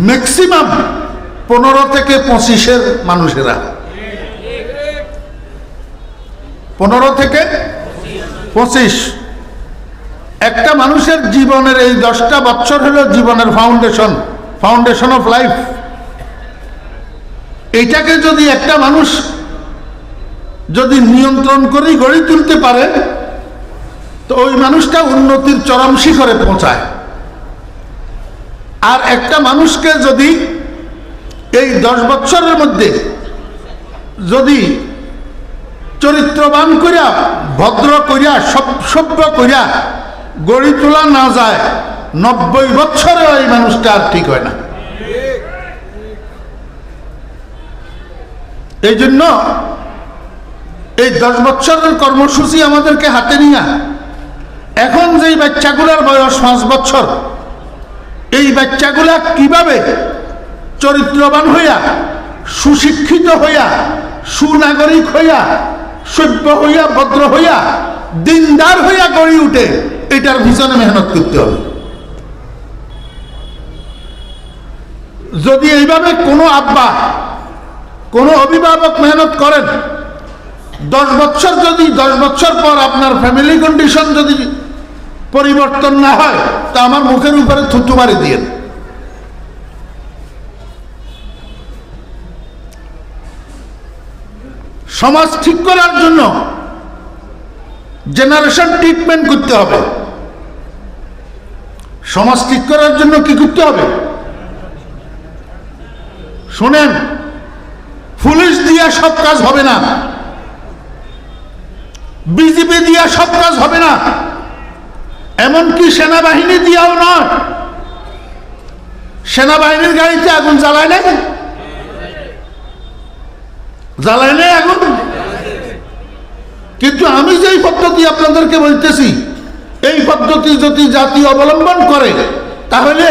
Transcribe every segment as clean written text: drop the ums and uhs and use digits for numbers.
Maximum 15 থেকে 25-এর মানুষেরা, 15 থেকে 25। একটা মানুষের জীবনের এই 10টা বছর হলো জীবনের ফাউন্ডেশন অফ লাইফ। এইটাকে যদি একটা মানুষ যদি নিয়ন্ত্রণ করে গড়ে তুলতে পারে, তো ওই মানুষটা উন্নতির চরম শিখরে পৌঁছায়। আর একটা মানুষকে যদি এই 10 বছরের মধ্যে যদি চরিত্রবান করিয়া, ভদ্র করিয়া, সভ্য করিয়া গড়ে তোলা না যায়, 90 বছরে ওই মানুষটা আর ঠিক হয় না। এই জন্য এই 10 বছরের কর্মসূচি আমাদেরকে হাতে নিয়ে, এখন যেই বাচ্চাগুলার বয়স 5 বছর, এই বাচ্চাগুলা কিভাবে চরিত্রবান হইয়া, সুশিক্ষিত হইয়া, সুনাগরিক হইয়া, সভ্য হইয়া, ভদ্র হইয়া, দিনদার হইয়া গড়ে উঠে, এটার পিছনে মেহনত করতে হবে। যদি এইভাবে কোনো আব্বা, কোনো অভিভাবক মেহনত করেন, 10 বছর যদি 10 বছর পর আপনার ফ্যামিলি কন্ডিশন যদি পরিবর্তন না হয়, তা আমার মুখের উপরে থুতু মারি দিয়েন। সমাজ ঠিক করার জন্য জেনারেশন ট্রিটমেন্ট করতে হবে। সমাজ ঠিক করার জন্য কি করতে হবে? শোনেন, পুলিশ দিয়া সব কাজ হবে না, বিজেপি দিয়া সব কাজ হবে না, এমনকি সেনাবাহিনী দিয়াও নয়। সেনাবাহিনীর গাড়িতে আগুন জ্বালায় নাই, জ্বালায় নাই আগুন। কিন্তু আমি যেই পদ্ধতি আপনাদেরকে বলতেছি, এই পদ্ধতি যদি জাতি অবলম্বন করে, তাহলে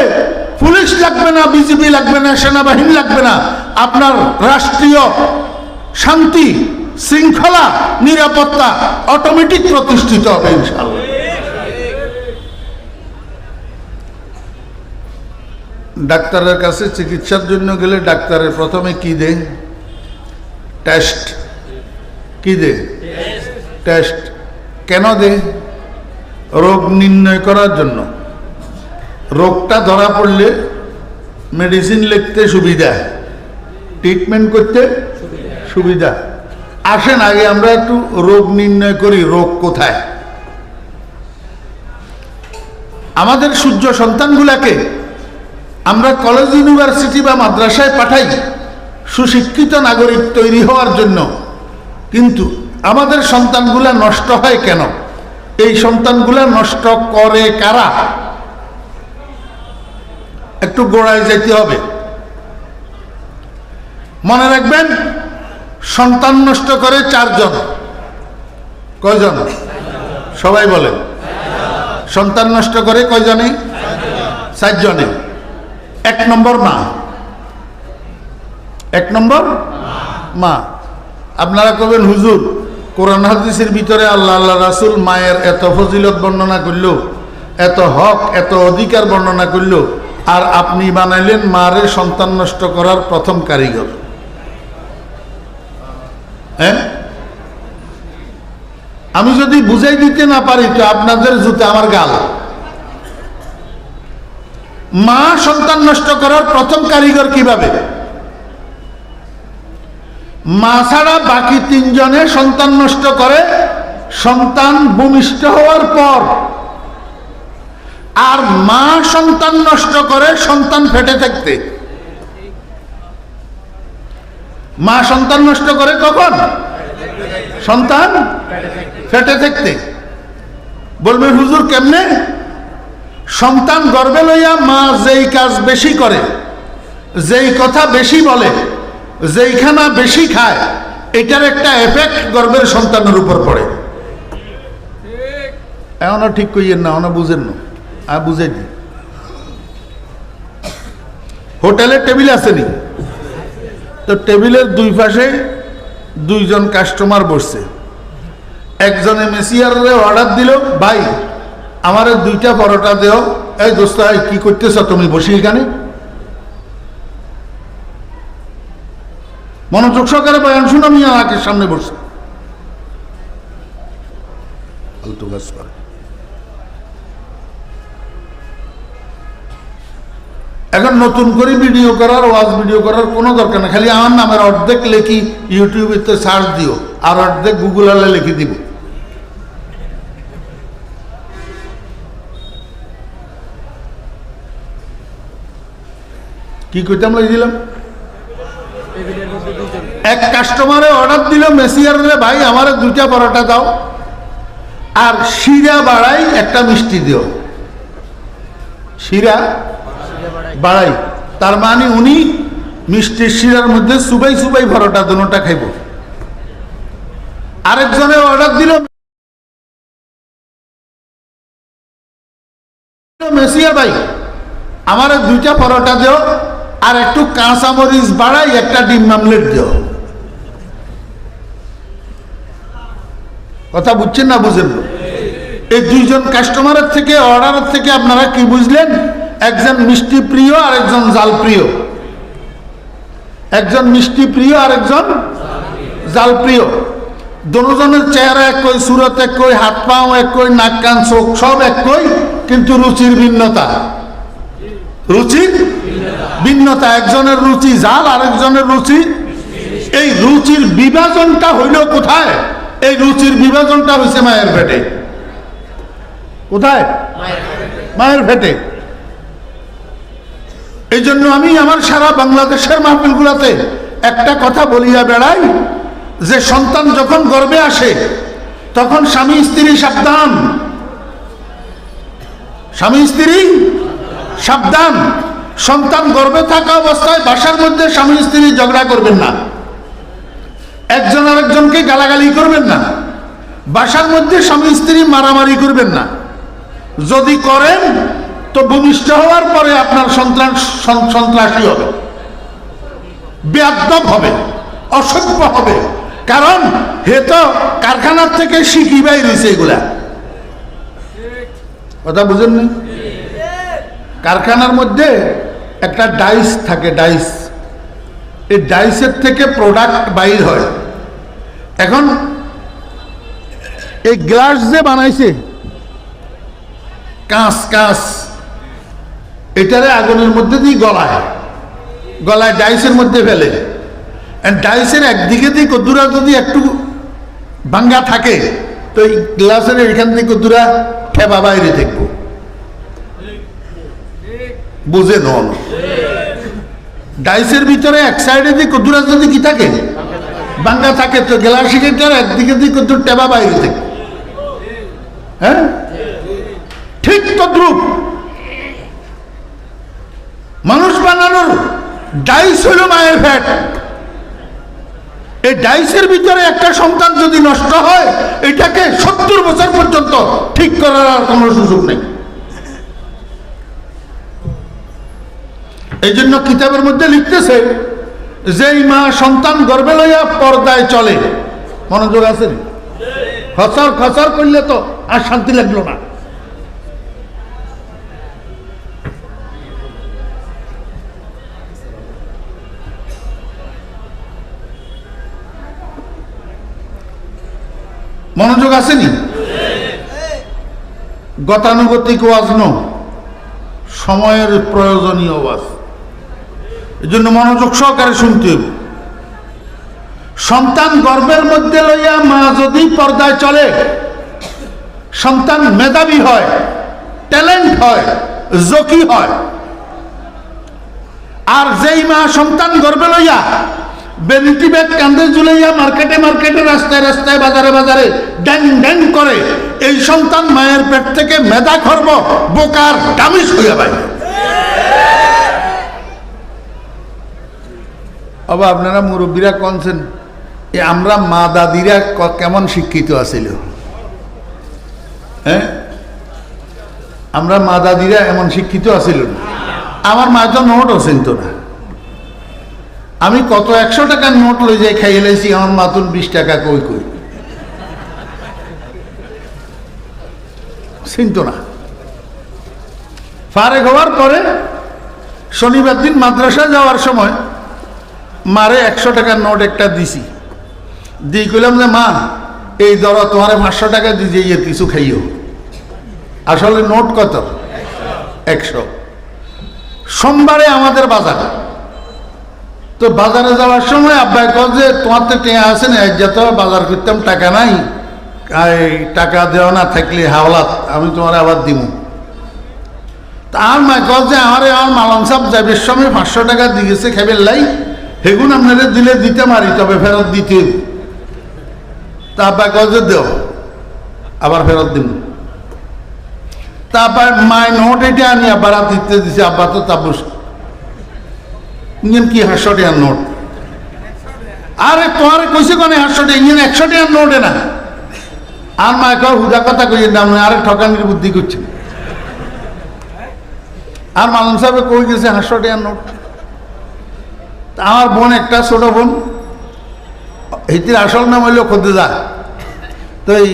পুলিশ লাগবে না, বিজেপি লাগবে না, সেনাবাহিনী লাগবে না। আপনার রাষ্ট্রীয় শান্তি, শৃঙ্খলা, নিরাপত্তা অটোমেটিক প্রতিষ্ঠিত হবে ইনশাআল্লাহ। ডাক্তারের কাছে চিকিৎসার জন্য গেলে ডাক্তারের প্রথমে কি দেয়? টেস্ট। কি দেয়? টেস্ট। কেন দেয়? রোগ নির্ণয় করার জন্য। রোগটা ধরা পড়লে মেডিসিন লিখতে সুবিধা, ট্রিটমেন্ট করতে সুবিধা। আসেন আগে আমরা একটু রোগ নির্ণয় করি, রোগ কোথায়। আমাদের সূর্য সন্তানগুলাকে আমরা কলেজ, ইউনিভার্সিটি বা মাদ্রাসায় পাঠাই সুশিক্ষিত নাগরিক তৈরি হওয়ার জন্য, কিন্তু আমাদের সন্তানগুলা নষ্ট হয় কেন? এই সন্তানগুলা নষ্ট করে কারা? একটু গোড়ায় যেতে হবে। মনে রাখবেন, সন্তান নষ্ট করে 4 জন। কয়জন? সবাই বলেন। সন্তান নষ্ট করে কয়জনে? 4 জনে। 1 নম্বর মা। 1 নম্বর মা। আপনারা কবেন, হুজুর কোরআন হাদিসের ভিতরে আল্লাহ আল্লাহ রাসূল মায়ের এত ফজিলত বর্ণনা করলো, এত হক, এত অধিকার বর্ণনা করলো, আর আপনি বানাইলেন মারে সন্তান নষ্ট করার প্রথম কারিগর। হ্যাঁ, আমি যদি বুঝাই দিতে না পারি তো আপনাদের জুতে আমার গাল। মা সন্তান নষ্ট করার প্রথম কারিগর কিভাবে? মা ছাড়া বাকি 3 জনে সন্তান নষ্ট করে সন্তান ভূমিষ্ঠ হওয়ার পর, আর মা সন্তান নষ্ট করে সন্তান ফেটে থাকতে। মা সন্তান নষ্ট করে কখন? সন্তান ফেটে থাকতে। বলবেন হুজুর কেমনে? সন্তান গর্ভে লইয়া মা যেই কাজ বেশি করে, যেই কথা বেশি বলে, যেইখানা বেশি খায়, এটার একটা এফেক্ট গর্ভের সন্তানের উপর পড়ে। এখনো ঠিক কইয়েন না, এখনো বুঝেন না। আর বুঝাই দি, হোটেলে টেবিল আসেনি তো, টেবিলের 2 পাশে 2 জন কাস্টমার বসছে। একজনে মেসিয়ারে অর্ডার দিল, ভাই আমারে 2টা পরোটা দেও। এই দোস্ত, কি করতেছ তুমি? বসি এখানে। মনোযোগ সহকারে বয়ান শুনো, মিয়া আঁকের সামনে বসে ফালতু কাজ করে। এখন নতুন করে ভিডিও করার, ওয়াজ ভিডিও করার কোনো দরকার না। খালি আমার নামের অর্ধেক লেখি ইউটিউবে সার্চ দিও, আর অর্ধেক গুগল আলে লিখে দিব। কি কইতাম দিলাম, এক কাস্টমারে অর্ডার দিল মেসিয়ার রে, ভাই আমার 2টা পরোটা দাও আর শিরা বাড়াই একটা মিষ্টি দিও। শিরা বাড়াই তার মানে উনি মিষ্টির শিরার মধ্যে সুবাই সুবাই পরোটা দুটোটা খাইব। আরেকজনে অর্ডার দিল মেসিয়া ভাই আমার 2টা পরোটা দিও আর একটু কাঁচামরিচ বাড়াই একটা ডিম আমলেট দিও। কথা বুঝছেন না বুঝেন? এই 2জন কাস্টমারের থেকে, অর্ডারের থেকে আপনারা কি বুঝলেন? একজন মিষ্টি প্রিয় আর একজন জাল প্রিয়। একজন মিষ্টি প্রিয় আর একজন জাল প্রিয়। দুজনের চেহারা একই, সুরত একই, হাত পাও একই, নাক কান চোখ সব একই, কিন্তু রুচির ভিন্নতা। রুচির ভিন্নতা, একজনের রুচি জাল আর একজনের রুচি। এই রুচির বিভাজনটা হইল কোথায়? এই রুচির বিভাজনটা হয়েছে মায়ের পেটে। কোথায়? মায়ের পেটে। এই জন্য আমি আমার সারা বাংলাদেশের মাহফিলগুলোতে একটা কথা বলিয়া বেড়াই যে সন্তান যখন গর্ভে আসে তখন স্বামী স্ত্রী সাবধান, স্বামী স্ত্রী সাবধান। সন্তান গর্ভে থাকা অবস্থায় বাসার মধ্যে স্বামী স্ত্রী ঝগড়া করবেন না, একজন আরেকজনকে গালাগালি করবেন না, বাসার মধ্যে স্বামী স্ত্রী মারামারি করবেন না। যদি করেন তো ভূমিষ্ঠ হওয়ার পরে আপনার সন্তান সন্ত্রাসী হবে, বেয়াদব হবে, অসভ্য হবে। কারণ হে তো কারখানার থেকে শিখি বাইরেছে এগুলা। কথা বুঝেননি? কারখানার মধ্যে একটা ডাইস থাকে, ডাইস। এই ডাইসের থেকে প্রোডাক্ট বাইর হয়। এখন এই গ্লাস যে বানাইছে, কাঁচ কাঁচ, এটারে আগুনের মধ্যে দিয়ে গলায় ডাইসের মধ্যে ফেলে। ডাইসের একদিকে দিয়ে কদ্দুরা যদি একটু ভাঙ্গা থাকে তো এই গ্লাসের এখান থেকে কদ্দুরা ঠেবা বাইরে দেখবো। বুঝে নন, ডাইসের ভিতরে এক সাইডে দিয়ে কদ্দুরা যদি কি থাকে, ভাঙ্গা থাকে, তো গ্লাসের একদিকে দিয়ে কদ্দুর টেবা বাইরে থাকে। হ্যাঁ, ঠিক তদ্রুপ মানুষ বানানোর ডাইস হলো মায়ের ফ্যাট। এই ডাইসের ভিতরে একটা সন্তান যদি নষ্ট হয়, এটাকে 70 বছর পর্যন্ত ঠিক করার আর কোনো সুযোগ নেই। এই জন্য কিতাবের মধ্যে লিখতেছে যেই মা সন্তান গর্ভে লইয়া পর্দায় চলে, মনোযোগ আছে, খসর খসর করলে তো আর শান্তি লাগলো না। মনোযোগ আসেনি? গতানুগতিক ওয়াজ ন, সময়ের প্রয়োজনীয় ওয়াজ। এই জন্য মনোযোগ সহকারে শুনতে হবে। সন্তান গর্ভের মধ্যে লইয়া মা যদি পর্দায় চলে, সন্তান মেধাবী হয়, ট্যালেন্ট হয়, জকি হয়। আর যেই মা সন্তান গর্ভে লইয়া বেলিটি ব্যাগ কান্দে ঝুলাইয়া মার্কেটে মার্কেটে, রাস্তায় রাস্তায়, বাজারে বাজারে ড্যাং ড্যাং করে, এই সন্তান মায়ের পেট থেকে মেধা খর্ব, বোকার ডামিস হইয়া বাইরে। আবা আপনারা মুরব্বীরা কনছেন আমরা মা দাদিরা কেমন শিক্ষিত আছিল? হ্যাঁ, আমরা মা দাদিরা এমন শিক্ষিত আছিল? আমার মা তো নোটও চিনত না। আমি কত 100 টাকার নোট লই যাই খাইয়ে লাইছি, আমার মাতুন 20 টাকা কই কই চিনত না। ফারেক হওয়ার পরে শনিবার দিন মাদ্রাসা যাওয়ার সময় মারে 100 টাকার নোট একটা দিছি, দিয়ে কইলাম যে মা এই ধরো তোমারে 500 টাকা দিয়েছি, এর কিছু খাইও। আসলে নোট কত? 100। সোমবারে আমাদের বাজার, তো বাজারে যাওয়ার সময় আব্বাই কয় যে তোমার তো টেয়া আছে না, যত বাজার করতাম টাকা নাই, টাকা দেওয়া না থাকলে হাওলাত আমি তোমার আবার দিব। আর মা কয় যে আমার মালাম সাহেব যাবের সময় 500 টাকা দিয়েছে খেবের লাই, সেগুন আপনারা দিলে দিতে মারি, তবে ফেরত দিতে। তা আব্বা কয় যে দেও, আবার ফেরত দিব। তারপর মায় নোট এটা আনি আব্বার দিতে দিছে। আব্বা তো তাপস কি 500 টাকার নোট, আরে তোমার কইছে কোন 500 টাকা, 100 টাকার নোটে না। আর মা কয় হুদা কথা কইয়ে দাম না, আরে ঠকানির বুদ্ধি করছে। আর মালুম সাহেব কই গেছে 500 টাকার নোট। আমার বোন একটা ছোট বোন, এইটির আসল নাম হইল খোদেজা, তো এই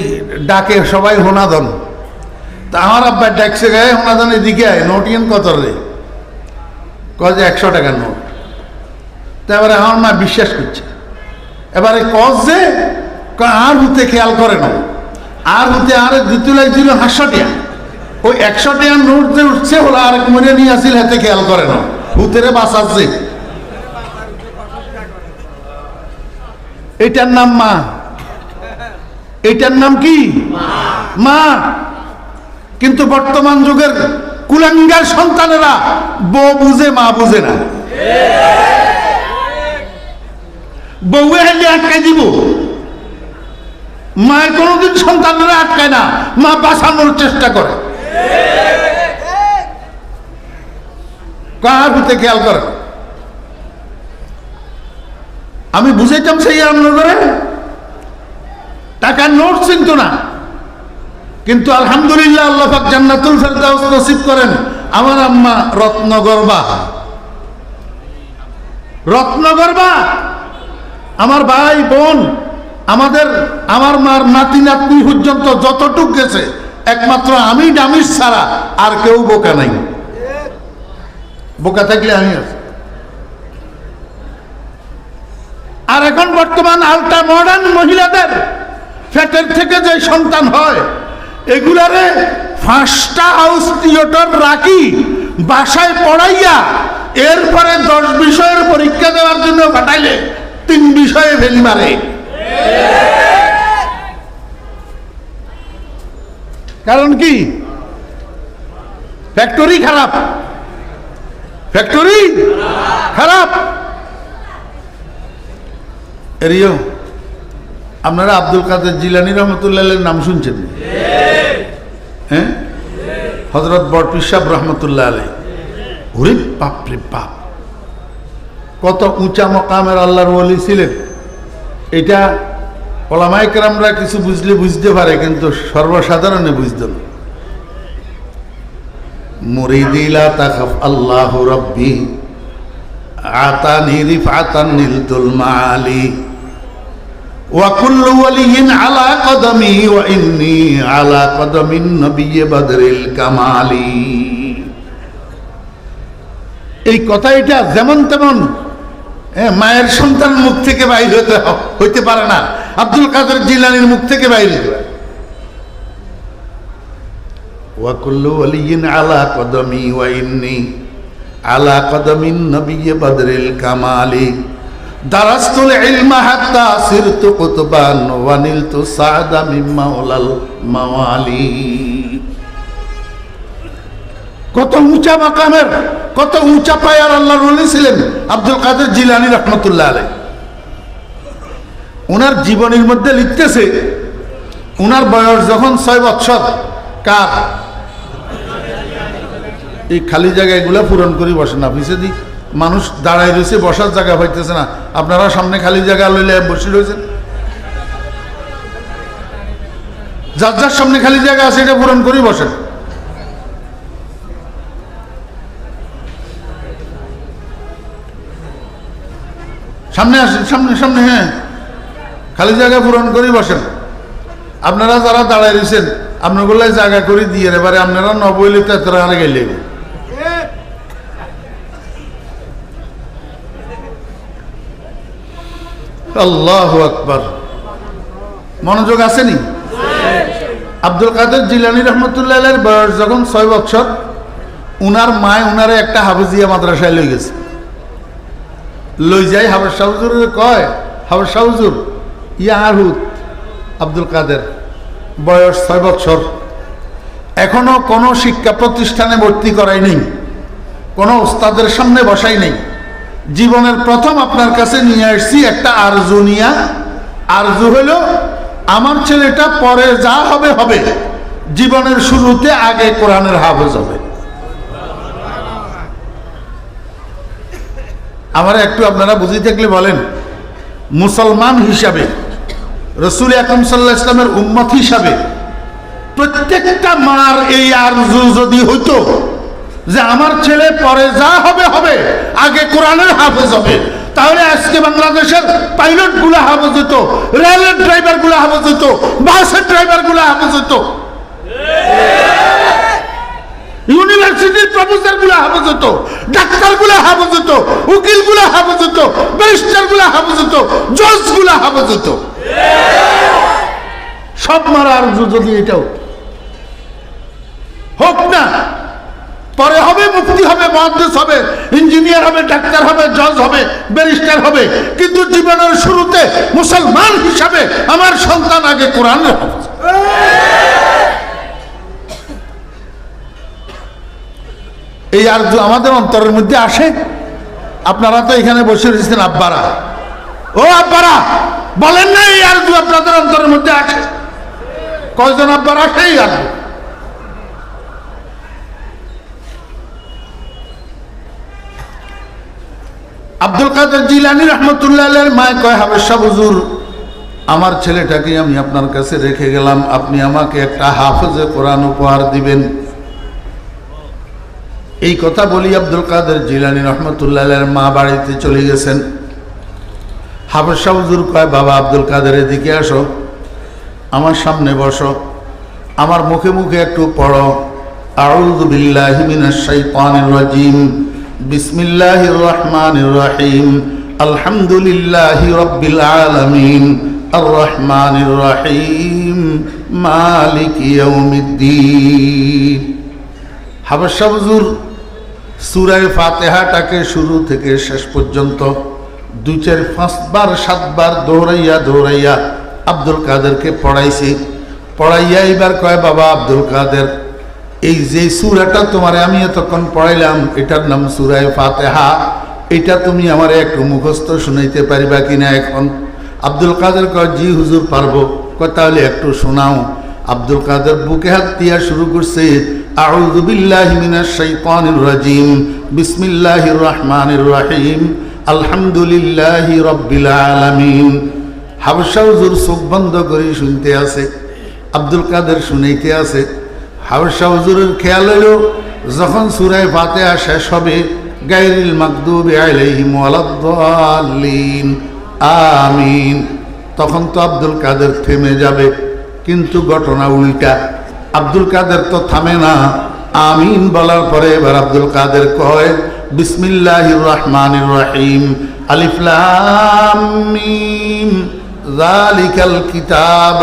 ডাকে সবাই হোনাদন। তা আমার আব্বা ডাকছে গায়ে হোনাদন এদিকে আয়, নোট ইন কত রে? কয় যে 100 টাকার নোট। তারপরে আমার মা বিশ্বাস করছে। এবারে কজ যে আর হুতে খেয়াল করে না, আর হুতে আর দ্বিতীয় ছিল 500 টাকা, ওই 100 টাকার নোট যে উঠছে ওরা আরেক মনে নিয়ে আসিল, হাতে খেয়াল করে না, হুতেরে বাঁচাচ্ছে। এটার নাম মা, এটার নাম কি? মা। কিন্তু বর্তমান যুগের কুলাঙ্গার সন্তানেরা বউ বুঝে মা বুঝে না। বউয়ে হাইলে আটকাই দিব, মায়ের কোনোদিন সন্তানেরা আটকায় না, মা বাঁচানোর চেষ্টা করে। কার হতে খেয়াল করে। আমি বুঝাইতাম সেই আপনাদের টাকার নোট চিনত না, কিন্তু আলহামদুলিল্লাহ আল্লাহ পাক জান্নাতুল ফেরদাউস নসিব করেন। আমার আম্মা রত্নগর্বা, রত্নগর্বা। আমার ভাই বোন, আমার মার নাতি নাতনি পর্যন্ত যতটুক গেছে, একমাত্র আমি ডামিস ছাড়া আর কেউ বোকা নাই। বোকা থাকলে আমি আছি। আর এখন বর্তমান আলট্রা মডার্ন মহিলাদের ফ্যাটের থেকে যে সন্তান হয়, এগুলারে 5টা হাউস থিয়েটার রাখি বাসায় পড়াইয়া এরপরে 10 বিষয়ের পরীক্ষা দেওয়ার জন্য পাঠাইলে 3 বিষয়ে ফেলি মারে। কারণ কি? ফ্যাক্টরি খারাপ, ফ্যাক্টরি খারাপ। এরিও আপনারা আব্দুল কাদের জিলানী রহমতুল্লাহ নাম শুনছেন? হ্যাঁ, হযরত বরপির সাহেব রহমতুল্লাহ আলাইহি। ওরে বাপ রে বাপ, কত উঁচা মকামের আল্লাহর ওলি ছিলেন। এটা ওলামায়ে কেরামরা কিছু বুঝলে বুঝতে পারে, কিন্তু সর্বসাধারণে বুঝত না। মুরিদি লা তাখাফ আল্লাহু রাব্বি আতানি রিফাতান নিলতুল মাআলি ওয়া কুল্লু ওয়ালিয়িন আলা কদমি ওয়া ইন্নী আলা কদমিন নবিয়্যি বদরিল কামালি। এই কথা এটা যেমন তেমন মায়ের সন্তান মুখ থেকে বাইর হইতে পারে না, আব্দুল কাদের জিলানীর মুখ থেকে বাইর হইতে পারে। ওয়া কুল্লু ওয়ালিয়িন আলা কদমি ওয়া ইন্নী আলা কদমিন নবিয়্যি বদরিল কামালি দারাস্তুল ইলমা হাত্তা সিরতু কুতুবান ওয়া নিলতু সাদা মিন মাওলাল মাওয়ালি। কত উঁচা মাকামের, কত উঁচা পায়ার আল্লাহর ওলি ছিলেন আব্দুল কাদের জিলানী রহমতুল্লাহ আলাইহি। ওনার জীবনীর মধ্যে লিখতেছে, ওনার বয়স যখন 6 বছর, কার এই খালি জায়গা এগুলা পূরণ করে বসে না, পিছিয়ে দিই মানুষ দাঁড়ায় রয়েছে, বসার জায়গা পাইতেছে না। আপনারা সামনে খালি জায়গা লইলে বসে রয়েছেন, যার যার সামনে খালি জায়গা আছে এটা পূরণ করে বসেন। সামনে আসেন, সামনে সামনে, হ্যাঁ খালি জায়গা পূরণ করে বসেন। আপনারা যারা দাঁড়ায় রয়েছেন আপনাগুলাই জায়গা করে দিয়ে, এবারে আপনারা নবইলে তো এত হারে গেলে আল্লাহু আকবার। মনোযোগ আসেনি? আব্দুল কাদের জিলানী রহমতুল্লাহ আলাইহির বয়স যখন 6 বছর, উনার মায় উনারে একটা হাফিজিয়া মাদ্রাসায় লই গেছে। লই যাই হাফেজ শাহ হুজুরের কয়, হাফেজ শাহ হুজুর ইয়ার হুত আব্দুল কাদের বয়স 6 বছর, এখনো কোনো শিক্ষা প্রতিষ্ঠানে ভর্তি করাই নেই, কোনো ওস্তাদের সামনে বসাই নেই। জীবনের প্রথম আপনার কাছে নিয়ে আসছি একটা আরজু নিয়া। আরজু হলো আমার ছেলেটা পরে যা হবে হবে, জীবনের শুরুতে আগে কোরআনের হাফেজ হবে। আমার একটু আপনারা বুঝি থাকলে বলেন, মুসলমান হিসাবে, রসুল আকরাম সাল্লাল্লাহু আলাইহি ওয়াসাল্লামের উম্মত হিসাবে প্রত্যেকটা মার এই আরজু যদি হইতো যে আমার ছেলে পরে যা হবে হবে, আগে কোরআনের হাফেজ হবে, তাহলে আজকে বাংলাদেশের পাইলট গুলা হাফেজ হতো, রেলের ড্রাইভার গুলা হাফেজ হতো, বাসের ড্রাইভার গুলা হাফেজ হতো, ইউনিভার্সিটির প্রফেসর গুলা হাফেজ হতো, ডাক্তার গুলা হাফেজ হতো, উকিল গুলা হাফেজ হতো, ব্যারিস্টার গুলা হাফেজ হতো, জজ গুলা হাফেজ হতো। সব মারা আরজু যদি এটাও হোক না, পরে হবে, মুফতি হবে, মুহাদ্দিস হবে, ইঞ্জিনিয়ার হবে, ডাক্তার হবে, জজ হবে, ব্যারিস্টার হবে, কিন্তু জীবনের শুরুতে মুসলমান হিসাবে আমার সন্তান আগে কোরআনের হাফেজ। এই আরজু আমাদের অন্তরের মধ্যে আসে। আপনারা তো এখানে বসে রয়েছেন আব্বারা, ও আব্বারা বলেন না এই আরজু আপনাদের অন্তরের মধ্যে আসে? কয়জন আব্বারা আসে এই আরজু? আব্দুল কাদের জিলানী রহমতুল্লাহ আলাইহির মা কয়, হাফেজ সাহেব হুজুর আমার ছেলেটাকে আমি আপনার কাছে রেখে গেলাম, আপনি আমাকে একটা হাফেজে কোরআন উপহার দিবেন। এই কথা বলি আব্দুল কাদের জিলানী রহমতুল্লাহ আলাইহির মা বাড়িতে চলে গেছেন। হাফেজ সাহেব হুজুর কয়, বাবা আব্দুল কাদের এদিকে আসো, আমার সামনে বসো, আমার মুখে মুখে একটু পড়ো, আউযু বিল্লাহি মিনাশ শাইতানির রাজিম, বিসমিল্লাহির রহমানির রহিম, আলহামদুলিল্লাহি রাব্বিল আলামিন, আর রহমানির রহিম, মালিকি ইয়াউমিদ্দিন। হাফেজ সাহেব হুজুর সূরা ফাতিহাটাকে শুরু থেকে শেষ পর্যন্ত 2, 4, 5 বার 7 বার দৌড়াইয়া আব্দুল কাদেরকে পড়াইছে। পড়াইয়া এবার কয়, বাবা আব্দুল কাদের, এই যে সূরাটা তোমারে আমি এতক্ষণ পড়াইলাম এটার নাম সূরা ফাতিহা, এটা তুমি আমারে একটু মুখস্থ শুনাইতে পারিবা কিনা এখন? আব্দুল কাদের কয়, জি হুজুর পারবো। কয় তাহলে একটু শোনাও। আব্দুল কাদের বুকে হাত দিয়া শুরু করছে, আউযু বিল্লাহি মিনাশ শাইতানির রাজিম, বিসমিল্লাহির রহমানির রহিম, আলহামদুলিল্লাহি রাব্বিল আলামিন। হাফেজ সাহেব হুজুর চোখ বন্ধ করে শুনতে আছে, আব্দুল কাদের শুনাইতে আছে। হাফেজ সাহেব হুজুরের খেয়াল হলো যখন সূরা ফাতিহা শেষ হবে, গায়রিল মাগদুবি আলাইহিম ওয়ালাদ-দাল্লিন আমিন, তখন তো আব্দুল কাদের থেমে যাবে। কিন্তু ঘটনা উল্টা, আব্দুল কাদের তো থামে না। আমিন বলার পরে এবার আব্দুল কাদের কয়, বিসমিল্লাহির রহমানির রহিম, আলিফ লাম মিম, যালিকাল কিতাব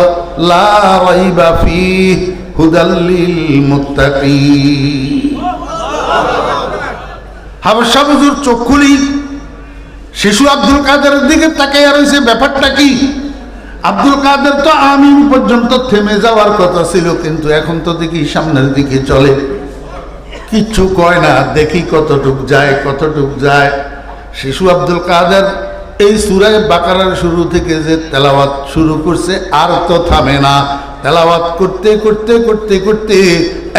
লা রাইবা ফীহি হুদাল লিল মুত্তাকিন। হাফেজ সাহেব হুজুর চোখ খুলি শিশু আব্দুল কাদেরের দিকে তাকাইয়া রয়েছে, ব্যাপারটা কি? আব্দুল কাদের তো আমিন পর্যন্ত থেমে যাওয়ার কথা ছিল, কিন্তু এখন তো দেখি সামনের দিকে চলে, কিচ্ছু কয় না, দেখি কতটুক যায়। শিশু আব্দুল কাদের এই সূরা বাকারার শুরু থেকে যে তেলাওয়াত শুরু করছে আর তো থামে না। তেলাওয়াত করতে করতে করতে করতে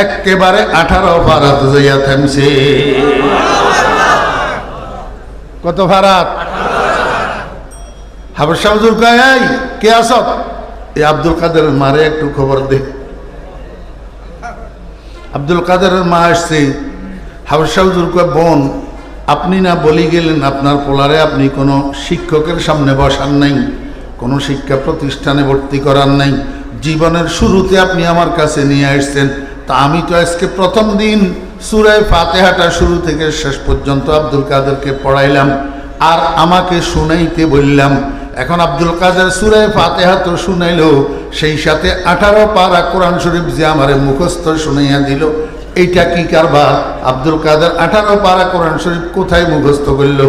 একেবারে 18 ফারাত যাইয়া থামছে। কত ফারাত? হাফেজ সাহেব হুজুর কয়, এই কে আছ? এই আব্দুল কাদেরের মারে একটু খবর দে। আব্দুল কাদেরের মা আসছে। হাফেজ সাহেব হুজুর কয়, বোন আপনি না বলি গেলেন আপনার পোলারে আপনি কোনো শিক্ষকের সামনে বসান নাই, কোনো শিক্ষা প্রতিষ্ঠানে ভর্তি করার নাই, জীবনের শুরুতে আপনি আমার কাছে নিয়ে আসছেন, তা আমি তো আজকে প্রথম দিন সূরা ফাতিহাটা শুরু থেকে শেষ পর্যন্ত আব্দুল কাদেরকে পড়াইলাম আর আমাকে শুনাইতে বললাম, এখন আব্দুল কাদের সূরা ফাতিহা তো শুনাইলো, সেই সাথে 18 পারা কোরআন শরীফ যে আমারে মুখস্থ শুনাইয়া দিল। এইটা কি কারবার? আব্দুল কাদের 18 পারা কোরআন শরীফ কোথায় মুখস্থ করল?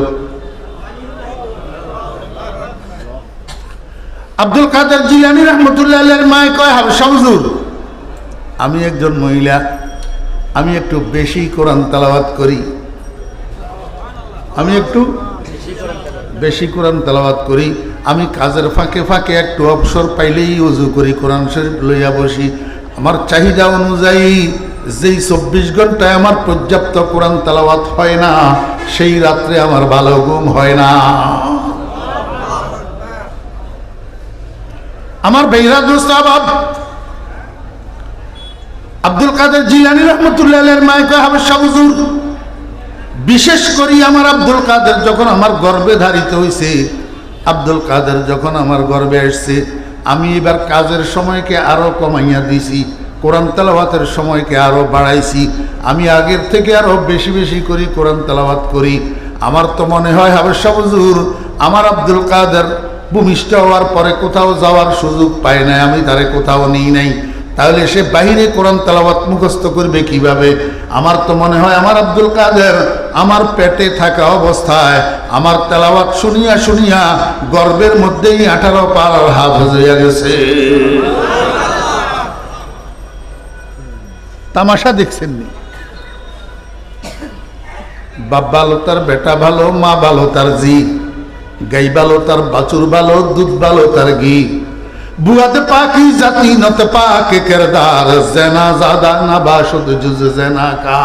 আব্দুল কাদের জিলানী রহমতুল্লাহ আলাইহির মা কয়, হাবশা হুজুর, আমি একজন মহিলা, আমি একটু বেশি কোরআন তেলাওয়াত করি, আমি একটু বেশি কোরআন তেলাওয়াত করি। আমি কাজের ফাঁকে ফাঁকে একটু অবসর পাইলেই ওযু করি, কোরআন শরীফ লইয়া বসি। আমার চাহিদা অনুযায়ী যেই 24 ঘন্টায় আমার পর্যাপ্ত কোরআন তেলাওয়াত হয় না, সেই রাত্রে আমার ভালো ঘুম হয় না। আমার বেহরা দোস্ত আবাব আব্দুল কাদের জিলানী রহমতুল্লাহ আলাইহির মা কয়, হাবশা হুজুর, বিশেষ করি আমার আব্দুল কাদের যখন আমার গর্ভে ধারিত হয়েছে, আব্দুল কাদের যখন আমার গর্ভে আসছে, আমি এবার কাজের সময়কে আরো কমাইয়া দিছি, কোরআন তেলাওয়াতের সময়কে আরো বাড়াইছি। আমি আগের থেকে আরো বেশি বেশি করি কোরআন তেলাওয়াত করি। আমার তো মনে হয় হাবশা হুজুর, আমার আব্দুল কাদের ভূমিষ্ঠ হওয়ার পরে কোথাও যাওয়ার সুযোগ পায় নাই, আমি তারে কোথাও নিই নাই, তাহলে সে বাহিরে কোরআন তেলাওয়াত মুখস্থ করবে কিভাবে? আমার তো মনে হয় আমার আব্দুল কাদের আমার পেটে থাকা অবস্থায় আমার তেলাওয়াত শুনিয়া শুনিয়া গর্বের মধ্যেই 18 পারার হাফেজ হইয়া গেছে। তামাশা দেখছেন নি? বাপ ভালো তার বেটা ভালো, মা ভালো তার জি, গাই ভালো তার বাছুর ভালো, দুধ ভালো তার ঘি। বুয়াতে পাকি জাতি নতে পাকে কিরদার, জেনা জাদা না বাশুদ জুজ জেনা কা,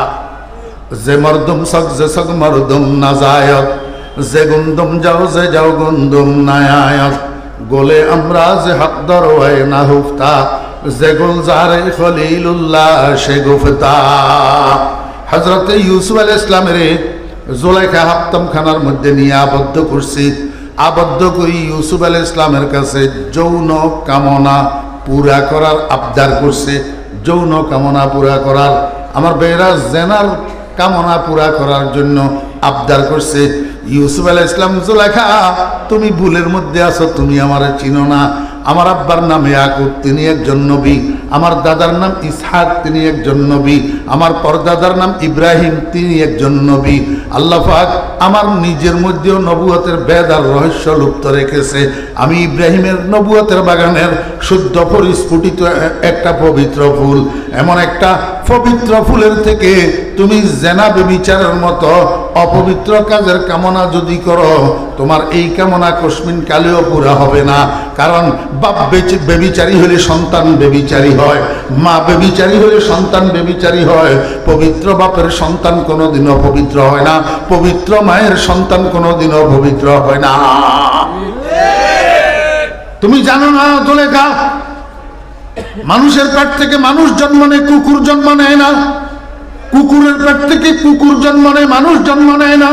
যে মরদুম সক যে সক মরদুম না জায়ত, যে গুন্দুম যাও যে যাও গুন্দুম নায়ায়ত, গোলে আমরা যে হক দরওয়ায় না হুফতা, যে গুলজারে খলিলুল্লাহ সে গুফতা। হযরতে ইউসুফ আলাইহিস সালামের জুলাইখা হাত্তম খানার মধ্যে নিয়ে আবদ্ধ করছি, আবদ্ধ করি ইউসুফ আলাইহিস সালামের কাছে যৌন কামনা পুরা করার আবদার করছে। যৌন কামনা পুরা করার, আমার বেহরা জেনার কামনা পুরা করার জন্য আবদার করছে। ইউসুফ আলাইহিস সালাম, জুলাইখা তুমি ভুলের মধ্যে আছো, তুমি আমারে চিনো না। আমার আব্বার নাম ইয়াকুব, তিনি একজন নবী। আমার দাদার নাম ইসহাক, তিনি একজন নবী। আমার পরদাদার নাম ইব্রাহিম, তিনি একজন নবী। আল্লাহ পাক আমার নিজের মধ্যেও নবুয়তের বেদ আর রহস্য লুপ্ত রেখেছে। আমি ইব্রাহিমের নবুয়তের বাগানের শুদ্ধ পরিস্ফুটিত একটা পবিত্র ফুল। এমন একটা পবিত্র ফুলের থেকে তুমি জেনা বেবিচারের মতো অপবিত্র কাজের কামনা যদি করো, তোমার এই কামনা কসমিন কালেও পুরা হবে না। কারণ বাপ বেবিচারী হলে সন্তান বেবিচারী হয়, মা বেবিচারী হলে সন্তান বেবিচারী হয়। পবিত্র বাপের সন্তান কোনোদিনও পবিত্র হয় না, পবিত্র মায়ের সন্তান কোনোদিনও পবিত্র হয় না। তুমি জানো না জুলেখা, মানুষের পেট থেকে মানুষ জন্ম নেয়, কুকুর জন্ম নেয় না। কুকুরের পেট থেকে কুকুর জন্ম নেয়, মানুষ জন্ম নেয় না।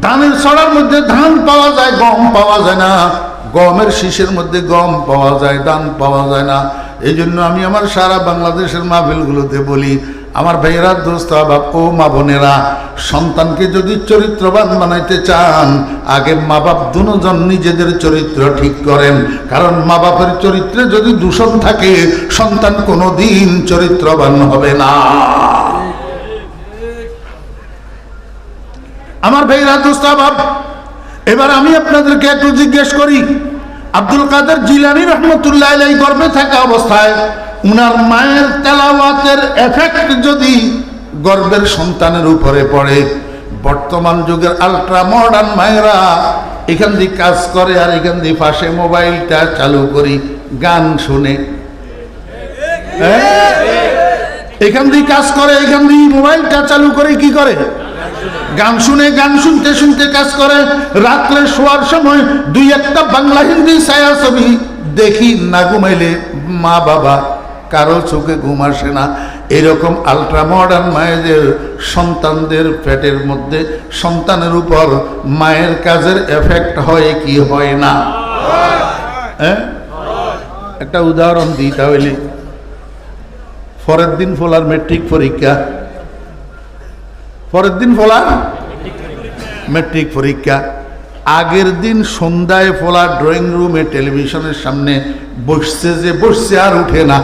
ধানের ছড়ার মধ্যে ধান পাওয়া যায়, গম পাওয়া যায় না। গমের শীষের মধ্যে গম পাওয়া যায়, ধান পাওয়া যায় না। এই জন্য আমি আমার সারা বাংলাদেশের মাহফিলগুলোতে বলি, আমার ভাইয়েরা, দোস্ত, বাপ ও মা বোনেরা, সন্তানকে যদি চরিত্রবান বানাইতে চান, আগে মা বাপ দুজন নিজেদের চরিত্র ঠিক করেন। কারণ মা বাপের চরিত্রে যদি দূষণ থাকে, সন্তান কোনোদিন চরিত্রবান হবে না। আমার ভাইয়েরা, দোস্ত, বাপ, এবার আমি আপনাদেরকে একটু জিজ্ঞেস করি, আব্দুল কাদের জিলানী রহমতুল্লাহ আলাইহি গর্ভে থাকা অবস্থায় উনার মায়ের তেলাওয়াতের এফেক্ট যদি গর্ভের সন্তানের উপরে পড়ে, বর্তমান যুগের আলট্রা মডার্ন মায়েরা এখান দিয়ে কাজ করে আর এখান দিয়ে পাশে মোবাইলটা চালু করি গান শুনে, এখান দিয়ে কাজ করে, এখান দিয়ে মোবাইলটা চালু করে কি করে, গান শুনে, গান শুনতে শুনতে কাজ করে। রাত্রে শোয়ার সময় দুই একটা বাংলা হিন্দি ছায়া ছবি দেখি, না ঘুমাইলে মা বাবা কারো চোখে ঘুম আসে না। এরকম আলট্রা মডার্ন মায়েদের সন্তানদের পেটের মধ্যে সন্তানের উপর মায়ের কাজের এফেক্ট হয় কি হয় না? একটা উদাহরণ দিই তাহলে। পরের দিন ফলার মেট্রিক পরীক্ষা, পরের দিন ফলার মেট্রিক পরীক্ষা। আগের দিন সন্ধ্যায় ফোলা ড্রয়িং রুমে টেলিভিশনের সামনে বসছে আর উঠে না।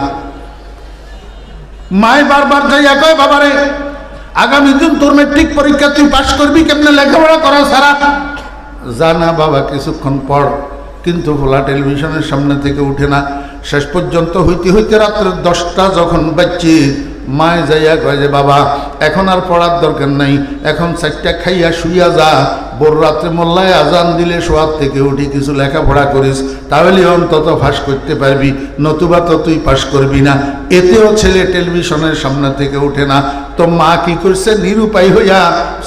মায় বারবার যাইয়া কয়, বাবারে আগামী দিন তোর মেট্রিক পরীক্ষা, তুই পাশ করবি কেমনে, লেখাপড়া করা ছাড়া। জানা বাবা কিছুক্ষণ পর, কিন্তু ফোলা টেলিভিশনের সামনে থেকে উঠে না। শেষ পর্যন্ত হইতে হইতে রাত্রে 10টা যখন বাজছে, মায় যাইয়া কয় যে বাবা এখন আর পড়ার দরকার নাই, এখন 4টা খাইয়া শুইয়া যা, ভোর রাত্রে মোল্লায় আজান দিলে শোয়ার থেকে উঠি কিছু লেখাপড়া করিস, তাহলে অন্তত পাস করতে পারবি, নতুবা তো তুই পাস করবি না। এতেও ছেলে টেলিভিশনের সামনে থেকে উঠে না। তো মা কি করছে, নিরুপায় হইয়া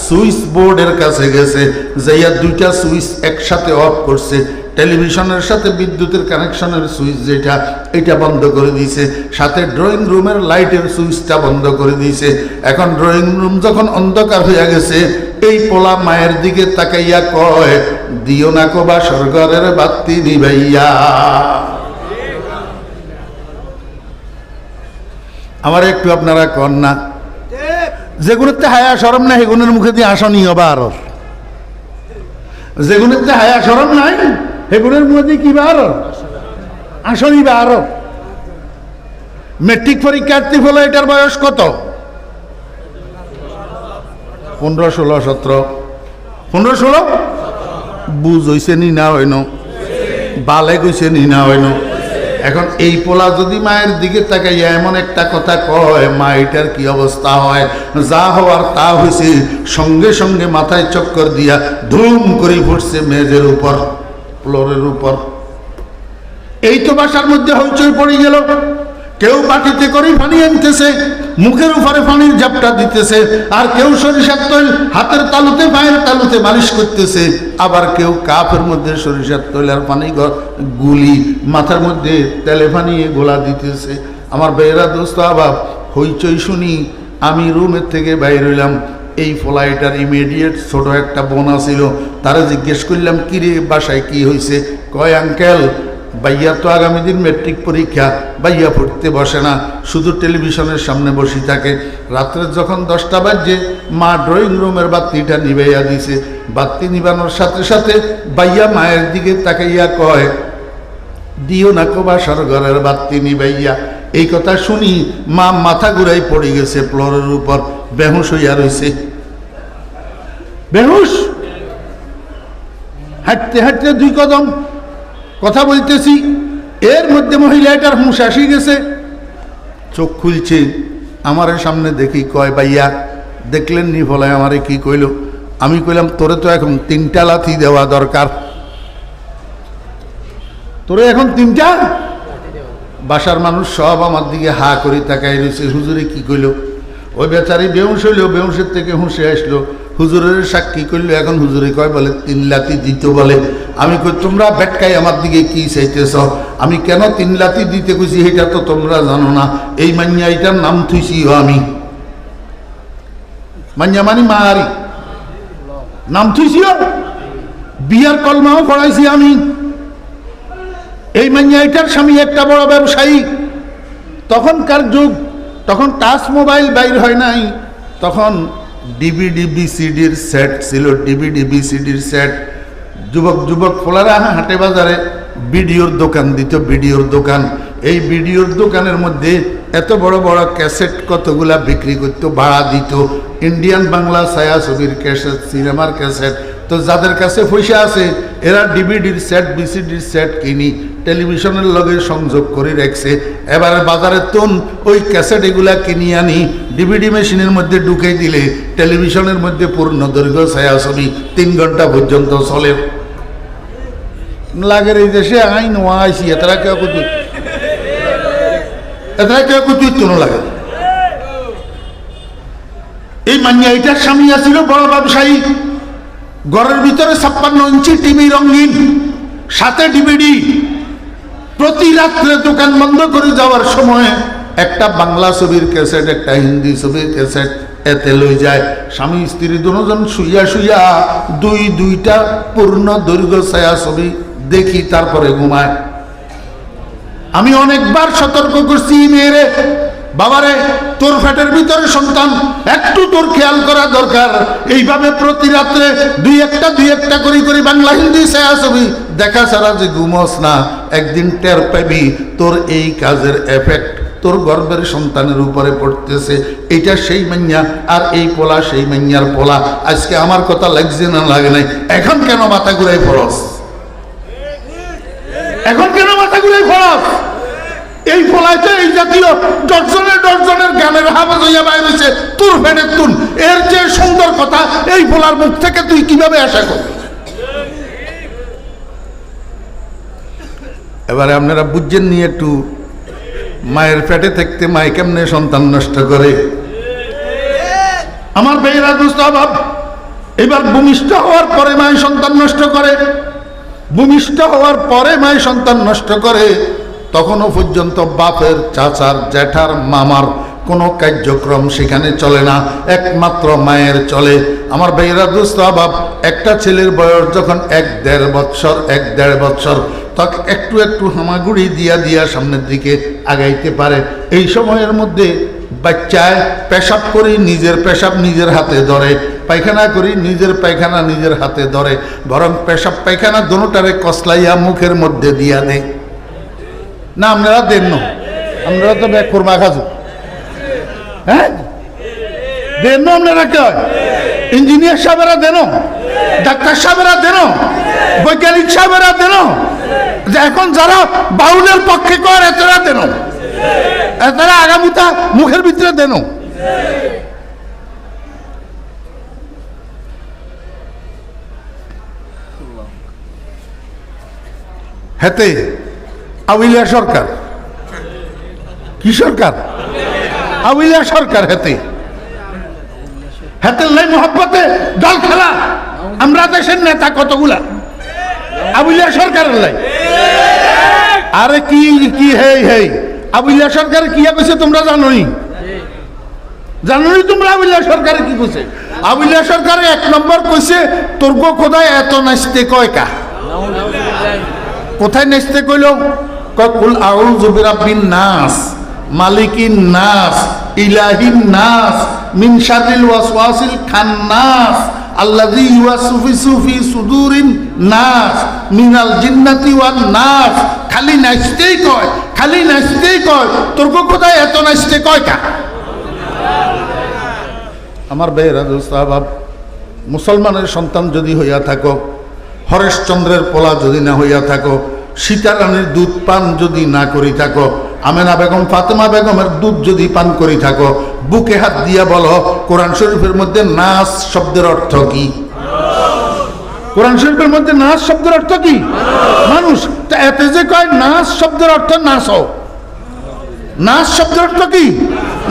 সুইচ বোর্ডের কাছে গেছে, যাইয়া 2টা সুইচ একসাথে অফ করছে। টেলিভিশনের সাথে বিদ্যুতের কানেকশনের সুইচ যেটা, এটা বন্ধ করে দিয়েছে, সাথে ড্রয়িং রুমের লাইটের সুইচটা বন্ধ করে দিয়েছে। এখন ড্রয়িং রুম যখন অন্ধকার হইয়া গেছে, এই পোলা মায়ের দিকে তাকাইয়া কয়, দিও না কো বাসর ঘরের বাতি নিভাইয়া। আমার একটু আপনারা কন না, যেগুলোতে হায়া শরম নাই সেগুলোর মুখে দিয়ে আসনি হবা, আর যেগুলোতে হায়া শরম নাই সেগুলোর মধ্যে কি বা আরো আসনি বা আরো। মেট্রিক পরীক্ষার্থী হলো, এটার বয়স কত? 15, 16, 17, 15, 16 বুঝ হইছে নি না হইন, বালে কইছে নি না হইন। এখন এই পোলা যদি মায়ের দিকে তাকাইয়া এমন একটা কথা কয়, মা এটার কি অবস্থা হয়? যা হওয়ার তা হয়েছে, সঙ্গে সঙ্গে মাথায় চক্কর দিয়া ধুম করে পড়ছে মেজের উপর, ফ্লোরের উপর। এই তো বাসার মধ্যে হইচই পড়ে গেল। কেউ বাটিতে করে পানি আনতেছে, মুখের উপরে পানির জাপটা দিতেছে, আর কেউ সরিষার তৈল হাতের তালুতে পায়ের তালুতে মালিশ করতেছে, আবার কেউ কাপের মধ্যে সরিষার তৈল আর পানি গুলি মাথার মধ্যে তেলে পানিয়ে গোলা দিতেছে। আমার বেয়েরা দোস্ত আবাব হইচই শুনি আমি রুমের থেকে বাইর হইলাম। এই ফ্লাইটার ইমিডিয়েট ছোট একটা বোনা ছিল, তারা জিজ্ঞেস করলাম, কিরে বাসায় কি হয়েছে? কয়, আঙ্কেল ভাইয়া তো আগামী দিন মেট্রিক পরীক্ষা, ভাইয়া পড়তে বসে না, শুধু টেলিভিশনের সামনে বসে থাকে। রাত্রে যখন 10টা বাজে, মা ড্রয়িং রুমের বাতিটা নিভাইয়া দিছে। বাতি নিবানোর সাথে সাথে ভাইয়া মায়ের দিকে তাকাইয়া কয়, দিও না কো বাসার ঘরের বাতি নিভাইয়া। এই কথা শুনি মা মাথা ঘুরাই পড়ে গেছে ফ্লোরের উপর, বেহুশ হইয়া রয়েছে। বেহুশ, হাঁটতে হাঁটতে 2 কদম কথা বলতেছি, এর মধ্যে মহিলাটার হুঁশ আসি গেছে, চোখ খুলছে, আমার সামনে দেখি কয়, ভাইয়া দেখলেন নি ফলায় আমারে কি কইল? আমি কইলাম, তোরে তো এখন 3টা লাথি দেওয়া দরকার, তোরে এখন 3টা। বাসার মানুষ সব আমার দিকে হা করে তাকাই রয়েছে, হুজুরে কি কইল? ওই বেচারি বেহুশ হইল, বেহুশের থেকে হুঁশে আসলো, হুজুরের সাক্ষী করলো। এখন হুজুরে কয়, বলে 3 লাথি দিতে বলে। আমি কই, তোমরা বেটকাই আমার দিকে কি চাইতেছ? আমি কেন 3 লাথি দিতে কইছি এটা তো তোমরা জানো না। এই মাইয়া এটার নাম থুইছিও আমি, মাইয়া মানি মারি নাম থুইছিও, বিয়ার কলমাও পড়াইছি আমি। এই মাইয়া এটার স্বামী একটা বড় ব্যবসায়ী। তখনকার যুগ, তখন টাচ মোবাইল বাইর হয় নাই, তখন ডিভিডি বিসিডির সেট ছিল, ডিভিডি বিসিডির সেট। যুবক ফোলারা হাটে বাজারে ভিডিওর দোকান দিত, ভিডিওর দোকান। এই ভিডিওর দোকানের মধ্যে এত বড় বড় ক্যাসেট কতগুলা বিক্রি করতো, ভাড়া দিত। ইন্ডিয়ান বাংলা ছায়াছবির ক্যাসেট, সিনেমার ক্যাসেট। তো যাদের কাছে পয়সা আছে এরা ডিভিডির সেট, বিসিডির সেট কিনি টেলিভিশনের লগে সংযোগ করে রাখছে। এবারে বাজারে তুন ওই ক্যাসেট এগুলা কিনি আনি ডিভিডি মেশিনের মধ্যে ঢুকাই দিলে টেলিভিশনের মধ্যে পূর্ণ দৈর্ঘ্য ছায়াছবি 3 ঘন্টা পর্যন্ত চলে। লাগের এই দেশে আইন আইসি এতরা কেউ কুতুন লাগে। এই মানিয়া এটার স্বামী আছিল বড় ব্যবসায়ী, ঘরের ভিতরে 56 ইঞ্চি টিভি রঙিন, সাথে ডিভিডি। প্রতি রাত্রে দোকান বন্ধ করে যাওয়ার সময় একটা বাংলা ছবির ক্যাসেট, একটা হিন্দি ছবির ক্যাসেট এতে লই যায়। স্বামী স্ত্রী দুজন শুইয়া শুইয়া 2-2টা পূর্ণ দৈর্ঘ্য ছায়াছবি দেখি, তারপরে ঘুমায়। আমি অনেকবার সতর্ক করছি মেয়েরে, বাবারে তোর পেটের ভিতরে সন্তান, একটু তোর খেয়াল করা দরকার। এইভাবে প্রতি রাত্রে দুই একটা করে বাংলা হিন্দি ছায়া ছবি দেখা ছাড়া যে ঘুমোস না, একদিন টের পাবি তোর এই কাজের এফেক্ট তোর গর্ভের সন্তানের উপরে পড়তেছে। এটা সেই মাইয়া আর এই পোলা সেই মাইয়ার পোলা। আজকে আমার কথা লাগছে না লাগে নাই, এখন কেন মাথা ঘুরাই ফরস? এখন কেন মাথা ঘুরাই ফরস? এই ফলাইতে এই জাতীয় ডজনের গানের হাফেজ হইয়া বাইর হয়েছে তোর ফেডের তুন। এর যে সুন্দর কথা এই ফলার মুখ থেকে তুই কিভাবে আশা করবি? এবারে আপনারা বুঝছেন নিয়ে একটু, মায়ের পেটে থাকতে মায় কেমনে সন্তান নষ্ট করে। আমার বেয়েরা দুস্থ অভাব, এবার ভূমিষ্ঠ হওয়ার পরে মায় সন্তান নষ্ট করে। ভূমিষ্ঠ হওয়ার পরে মায় সন্তান নষ্ট করে, তখনও পর্যন্ত বাপের, চাচার, জ্যাঠার, মামার কোনো কার্যক্রম সেখানে চলে না, একমাত্র মায়ের চলে। আমার ভাইয়েরা দোস্ত অভাব, একটা ছেলের বয়স যখন 1-1.5 বৎসর তখন একটু হামাগুড়ি দিয়া সামনের দিকে আগাইতে পারে। এই সময়ের মধ্যে বাচ্চায় পেশাব করি নিজের পেশাব নিজের হাতে ধরে, পায়খানা করি নিজের পায়খানা নিজের হাতে ধরে, বরং পেশাব পায়খানা দোনোটারে কসলাইয়া মুখের মধ্যে দিয়া দেয় না। আপনারা দেন না, আপনারা তো ব্যাগ কোরমা খাজু, হ্যাঁ দেন না। আপনারা কে হয়? ইঞ্জিনিয়ার সাহেবেরা দেন, ডাক্তার সাহেবেরা দেন, বৈজ্ঞানিক সাহেবেরা দেন, যে এখন যারা বাউলের পক্ষে কর এতরা দেন, এতরা আগামীটা মুখের ভিতরে দেন। হেতে আউলিয়া সরকার, কি সরকার? আউলিয়া সরকার। হেতে হেতের লাই মোহাব্বতে দল খেলা। আমরা দেশের নেতা কতগুলা আউলিয়া সরকারের লাই। আরে কি কি হেই আউলিয়া সরকার কি কইছে তোমরা জানোই? জানোই তোমরা আউলিয়া সরকারে কি কইছে? আউলিয়া সরকারে 1 নম্বর কইছে তোর গো খোদায় এত নাচতে কয় কা। কোথায় নাচতে কইল? কুল আউযু বিরাব্বিন নাস, মালিকিন নাস, ইলাহিন নাস, মিন শাররিল ওয়াসওয়াসিল খান্নাস, আল্লাযী ইউওয়াসওয়িসু ফি সুদুরিন নাস, মিনাল জিন্নাতি ওয়ান নাস। খালি নাচতেই কয়, খালি নাচতেই কয়। তোর কোথায় এত নাচতে কয় কা? আমার ভাইয়েরা দোস্তাবাব, মুসলমানের সন্তান যদি হইয়া থাকো, হরেশচন্দ্রের পোলা যদি না হইয়া থাকো, সীতা রানীর দুধ পান যদি না করি থাকো, আমেনা বেগম, ফাতেমা বেগমের দুধ যদি পান করি থাকো, বুকে হাত দিয়া বলো কোরআন শরীফের মধ্যে নাস শব্দের অর্থ কি? কোরআন শরীফের মধ্যে নাস শব্দের অর্থ কি? মানুষ। তা এতে যে কয় নাস শব্দের অর্থ নাচো, নাচ শব্দের অর্থ কি?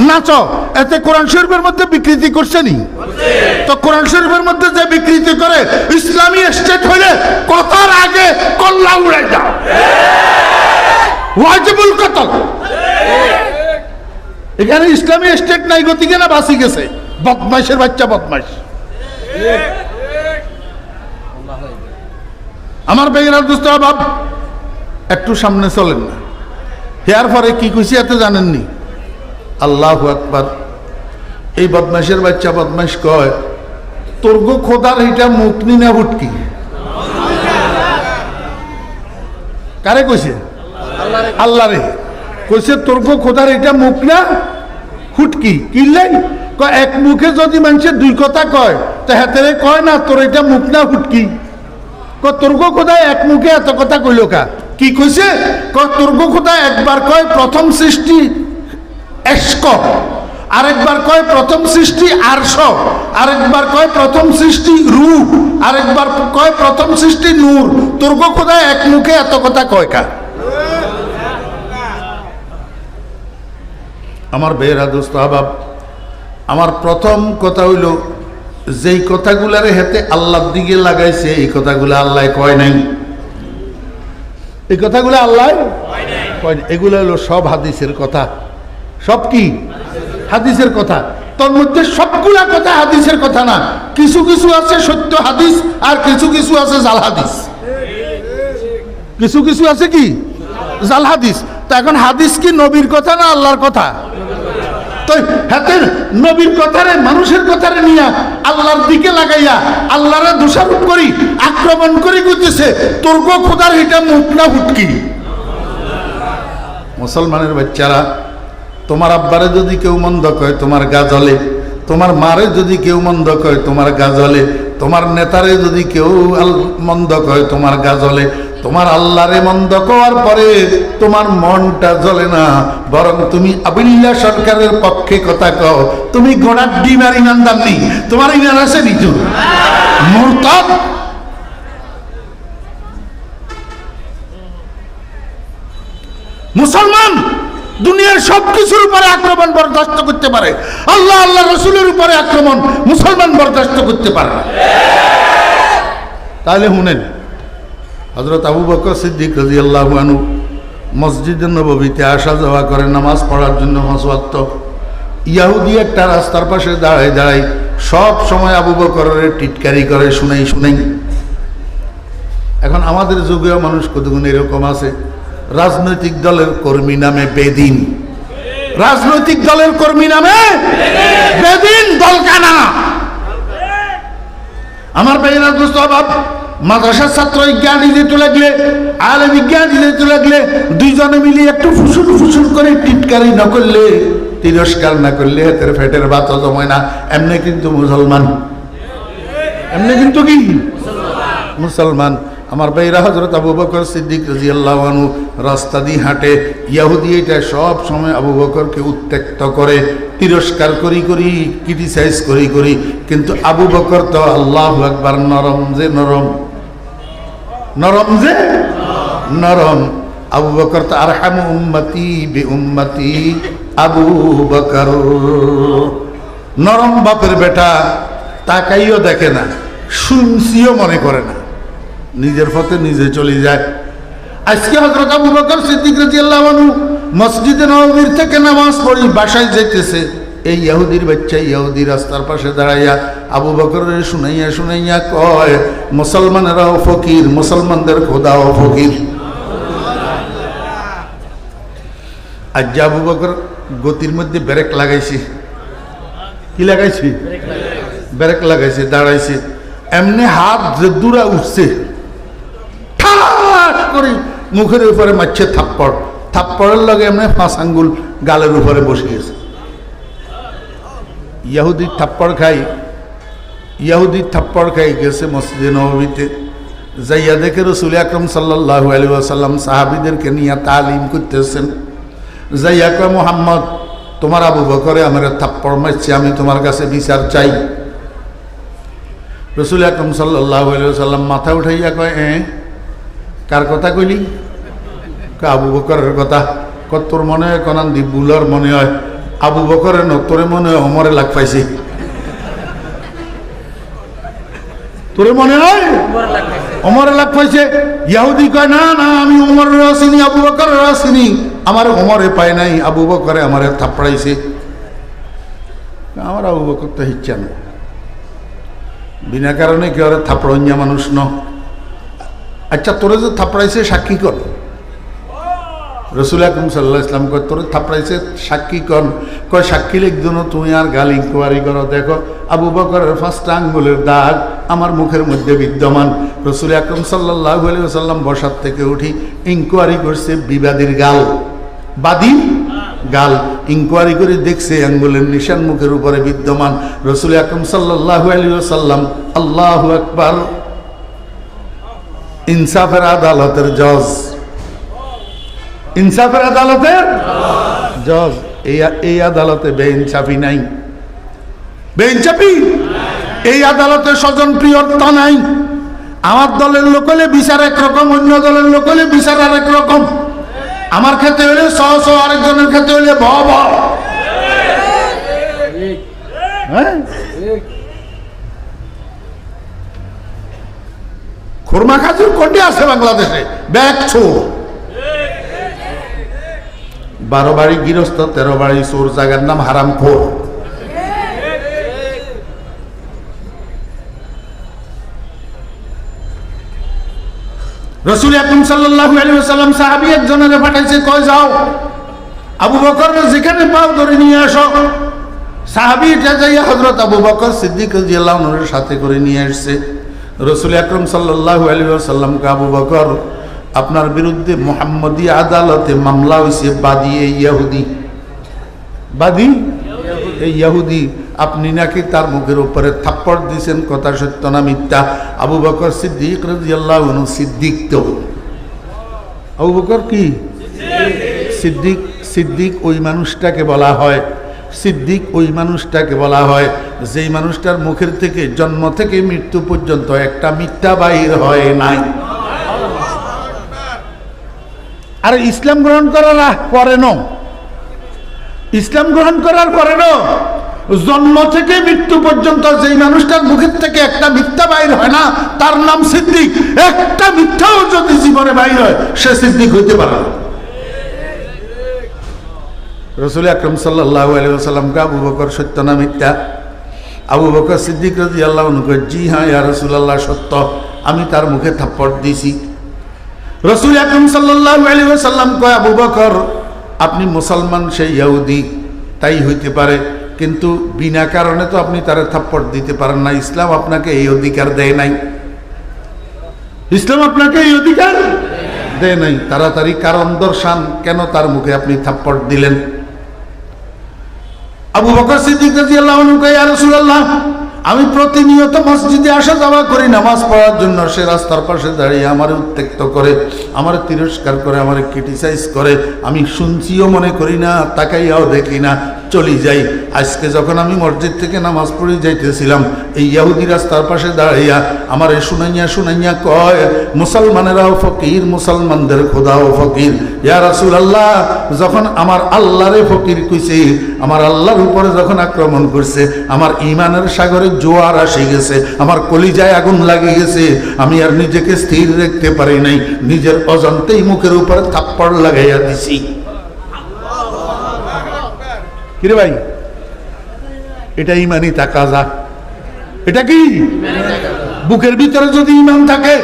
নাচো। এতে কোরআন শরীফের মধ্যে বিকৃতি করছে নি? তো কোরআন শরীফের মধ্যে যে বিকৃতি করে, ইসলামী স্টেট হইলে কথার আগে কল্লা উড়াই দাও, ওয়াজিবুল কতল। এখানে ইসলামী স্টেট নাই, গতিকে না বাঁচি গেছে বদমাইশের বাচ্চা বদমাইশ। আমার বেগের দোস্ত বাব, একটু সামনে চলেন না। হেয়ার পরে কি কইছি এত জানেননি? আল্লাহু আকবার। এই বদমাইশের বাচ্চা বদমাইশ কয় তোর গো খোদার এটা মুখনি না হুটকি? কারে কইছে? আল্লাহ রে কইছে তোর গো খোদার এটা মুখ না হুটকি। কিনলেই কয় এক মুখে যদি মানুষের 2 কথা কয় তা হাতেরে কয় না তোর এটা মুখ না হুটকি। তোর গো খোদায় এক মুখে এত কথা কইল কা? কি কইছে? তোর গো খোদা একবার কয় প্রথম সৃষ্টি এশক, আরেকবার কয় প্রথম সৃষ্টি আরশ, আরেকবার কয় প্রথম সৃষ্টি রূহ, আরেকবার কয় প্রথম সৃষ্টি নূর। তোর গো খোদা এক মুখে এত কথা কয় কা? আমার বেয়েরা দোস্ত আহবাব, আমার প্রথম কথা হইল যেই কথাগুলারে হেতে আল্লাহর দিকে লাগাইছে এই কথাগুলো আল্লাহ কয় নাই। এই কথাগুলো আল্লাহ কয় নাই। এগুলো হলো সব হাদিসের কথা। সব কি? হাদিসের কথা। তোর মধ্যে সবগুলা কথা হাদিসের কথা না, কিছু কিছু আছে সত্য হাদিস আর কিছু কিছু আছে জাল হাদিস। কিছু কিছু আছে কি? জাল হাদিস। তা এখন হাদিস কি নবীর কথা না আল্লাহর কথা? তো হাতে নবীর কথারে মানুষের কথারে নিয়া আল্লাহর দিকে লাগাইয়া আল্লাহরে দোষারোপ করি আক্রমণ করি করতেছে তোর গো খোদার এটা মুখ না ফুটকি। মুসলমানের বাচ্চারা, তোমার আব্বারে যদি কেউ মন্দ কয় তোমার গা জ্বলে, তোমার মারে যদি কেউ মন্দ কয় তোমার গা জ্বলে, তোমার নেতারে যদি কেউ মন্দ কয় তোমার গা জ্বলে, তোমার আল্লাহরে মন্দ করার পরে তোমার মনটা জ্বলে না, বরং তুমি আবিল্লা সরকারের পক্ষে কথা কও। তুমি গোড়ার ডিম আর ইমানদার নেই, তোমার ইমান আছে নিচু মুরতাদ। মুসলমান দুনিয়ার সবকিছুর উপরে আক্রমণ বরদাস্ত করতে পারে, আল্লাহ আল্লাহ রসুলের উপরে আক্রমণ মুসলমান বরদাস্ত করতে পারে না। তাহলে শুনেন, হযরত আবু বকর সিদ্দিক রাদিয়াল্লাহু আনহু মসজিদে নববীতে আসা যাওয়া করে নামাজ পড়ার জন্য 5 ওয়াক্ত। ইহুদি একটা রাস্তার পাশে দাঁড়ায় দাঁড়ায় সব সময় আবু বকরের টিটকারি করে, শুনাই শুনাই। এখন আমাদের যুগেও মানুষ কতগুণ এরকম আছে, রাজনৈতিক দলের কর্মী নামে বেদিন, রাজনৈতিক দলের কর্মী নামে বেদিন দলকানা। আমার ভাইয়েরা দোস্ত অভাব, মাদ্রাসার ছাত্র জ্ঞানী দিতে লাগলে, আলে বিজ্ঞান দিতে লাগলে, দুইজনে মিলিয়ে একটু ফুসুর ফুসুর করে টিটকারি না করলে, তিরস্কার না করলে হাতের ফেটের বাত জমায় না। এমনি কিন্তু মুসলমান, এমনি কিন্তু কি মুসলমান। আমার ভাইরা হযরত আবু বকর সিদ্দিক রাদিয়াল্লাহু আনহু রাস্তা দিয়ে হাঁটে, ইহুদি এটা সব সময় আবু বকরকে উত্ত্যক্ত করে, তিরস্কার করি করি, ক্রিটিসাইজ করি করি। কিন্তু আবু বকর তো আল্লাহু আকবার, নরম যে নরম, নরম যে নরম। আবু বকর তো আরহামু উম্মতি বি উম্মতি আবু বকর, নরম বাপের বেটা, তাকাইও দেখে না, শুনছিও মনে করে না, নিজের পথে নিজে চলে যায়। আজকে হযরত আবু বকর সিদ্দিক রাদিয়াল্লাহু আনহু মসজিদে নববীর থেকে নামাজ পড়ি বাসায় যাইতেছে, এই ইহুদির বাচ্চা ইহুদি রাস্তার পাশে দাঁড়াইয়া আবু বকরের শুনাইয়া শুনাইয়া কয়, মুসলমানেরাও ফকির, মুসলমানদের খোদাও ফকির। আজ আবু বকর গতির মধ্যে ব্রেক লাগাইছে, কি লাগাইছে? ব্রেক লাগাইছে, দাঁড়াইছে, এমনি হাত যে দূরা উঠছে, ঠাস করে মুখের উপরে মারছে থাপ্পড়, থাপ্পড়ের লগে এমনি 5 আঙ্গুল গালের উপরে বসে গেছে। ইহুদি থাপ্পড় খাই, ইহুদি থাপ্পড় খাই গেছে মসজিদে নববীতে, যাইয়া দেখে রাসূল আকরাম সাল্লাল্লাহু আলাইহি ওয়াসাল্লাম সাহাবীদেরকে নিয়ে তালিম করতেছেন। যাইয়া কয়, মুহাম্মদ তোমার আবু বকরে আমার থাপ্পড় মারছে, আমি তোমার কাছে বিচার চাই। রাসূল আকরাম সাল্লাল্লাহু আলাইহি ওয়াসাল্লাম মাথা উঠাইয়া কয়, কার কথা কইলি? আবু বকরের কথা। তোর মনে হয় কোনান দি বুলার মনে হয় আবু বকরের ন, তোরে মনে হয় ওমরে লাগ পাইছে, তোরে মনে হয় ওমরে লাগ পাইছে। ইহুদি কয়, না না, আমি ওমরের আসিনি, আবু বকরের আসিনি, আমার ওমরে পায় নাই, আবু বকরে আমার থাপড়াইছে। আমার আবু বকর তো হিচ্ছা না, বিনা কারণে কেউ থাপড়ঞ্জা মানুষ ন। আচ্ছা তোরে যে থাপড়াইছে সাক্ষী কর। রাসূল আকরাম সাল্লাল্লাহু আলাইহি ওয়াসাল্লাম কয়, তোরে থাপড়াইছে সাক্ষী কর। কয়, সাক্ষী লিখদন, তুমি আর গালি ইনকোয়ারি করো, দেখো আবু বকরের 5টা আঙ্গুলের দাগ আমার মুখের মধ্যে বিদ্যমান। রাসূল আকরাম সাল্লাল্লাহু আলাইহি ওয়াসাল্লাম বসার থেকে উঠি ইনকোয়ারি করছে বিবাদীর গাল, বাদী গাল, ইনকোয়ারি করে দেখছে আঙ্গুলের নিশান মুখের উপরে বিদ্যমান। রাসূল আকরাম সাল্লাল্লাহু আলাইহি ওয়াসাল্লাম, আল্লাহু আকবার, ইনসাফের আদালতের জজ, ইনসাফের আদালতের জজ। এই আদালতে বেইনসাফি নাই, বেইনসাফি এই আদালতে স্বজন প্রিয়তা নাই। আমার দলের লোক হলে বিচার একরকম, অন্য দলের লোক হলে বিচার আরেক রকম। আমার ক্ষেত্রে হলে স, আরেকজনের ক্ষেত্রে হলে ভ ভ। খুরমা খাজুর কোটি আছে বাংলাদেশে, ব্যাগ ছো 12 বাড়ি গৃহস্থ, 13 বাড়ি চোর, জায়গার নাম হারামখোর। রাসূল আকরাম সাল্লাল্লাহু আলাইহি ওয়াসাল্লাম সাহাবী একজনের পাঠাইছে, কয় যাও আবু বকর যেখানে পাও ধরে নিয়ে আসো। সাহাবী এটা যাইয়া হযরত আবু বকর সিদ্দিক রাদিয়াল্লাহু আনহুর সাথে করে নিয়ে আসছে। রাসূল আকরাম সাল্লাল্লাহু আলাইহি ওয়াসাল্লামকে, আবু বকর আপনার বিরুদ্ধে মুহাম্মদী আদালতে মামলা হয়েছে, বাদী এই ইহুদি, বাদী এই ইহুদি, আপনি নাকি তার মুখের উপরে থাপ্পড় দিয়েছেন, কথা সত্য না মিথ্যা? আবু বকর সিদ্দিক রাদিয়াল্লাহু আনহু, সিদ্দিক তো আবু বকর কি সিদ্দিক? সিদ্দিক ওই মানুষটাকে বলা হয়, সিদ্দিক ওই মানুষটাকে বলা হয় যেই মানুষটার মুখের থেকে জন্ম থেকে মৃত্যু পর্যন্ত একটা মিথ্যা বাহির হয় নাই। আর ইসলাম গ্রহণ করার পরে ন, ইসলাম গ্রহণ করার পরে ন, জন্ম থেকে মৃত্যু পর্যন্ত যেই মানুষটার মুখের থেকে একটা মিথ্যা বাইর হয় না, তার নাম সিদ্দিক। একটা মিথ্যাও যদি জীবনে বাইর হয়, সে সিদ্দিক হইতে পারে না। রাসূল আকরাম সাল্লাল্লাহু আলাইহি ওয়াসাল্লামকে, আবু বকর সত্য না মিথ্যা? আবু বকর সিদ্দিক রাদিয়াল্লাহু আনহু কয়, জি হ্যাঁ ইয়া রাসূলুল্লাহ, সত্য, আমি তার মুখে থাপ্পড় দিয়েছি। রাসূল আকরাম সাল্লাল্লাহু আলাইহি ওয়াসাল্লাম কয়, আবু বকর আপনি মুসলমান, সেই ইহুদি, তাই হইতে পারে, কিন্তু বিনা কারণে তো আপনি তারে থাপ্পড় দিতে পারেন না। ইসলাম আপনাকে এই অধিকার দেয় নাই, ইসলাম আপনাকে এই অধিকার দেয় নাই। তাড়াতাড়ি কারণ দর্শান, কেন তার মুখে আপনি থাপ্পড় দিলেন? আবু বকর সিদ্দিক রাদিয়াল্লাহু আনহু কয়, ইয়া রাসূলুল্লাহ, আমি প্রতিনিয়ত মসজিদে আসা যাওয়া করি নামাজ পড়ার জন্য। সে রাস্তার পাশে দাঁড়িয়ে আমার উত্ত্যক্ত করে, আমার তিরস্কার করে, আমার ক্রিটিসাইজ করে। আমি শুনছিও মনে করি না, তাকাইয়াও দেখি না, চলি যাই। আজকে যখন আমি মসজিদ থেকে নামাজ পড়ে যাইতেছিলাম, এই ইহুদি রাস্তার পাশে দাঁড়াইয়া আমার শুনাইয়া শুনাইয়া কয়, মুসলমানেরাও ফকির, মুসলমানদের খোদাও ফকির। ইয়া রাসূলুল্লাহ, যখন আমার আল্লাহরে ফকির কইছে, আমার আল্লাহর উপরে যখন আক্রমণ করছে, আমার ঈমানের সাগরে জোয়ার আসে গেছে, আমার কলিজায় আগুন লাগে গেছে, আমি আর নিজেকে স্থির রাখতে পারি নাই, নিজের অজান্তেই মুখের উপরে থাপ্পড় লাগাইয়া দিছি। কিরে ভাই, এটা ইমানি তাকাজা। এটা কি? বুকের ভিতরে যদি ইমান থাকে,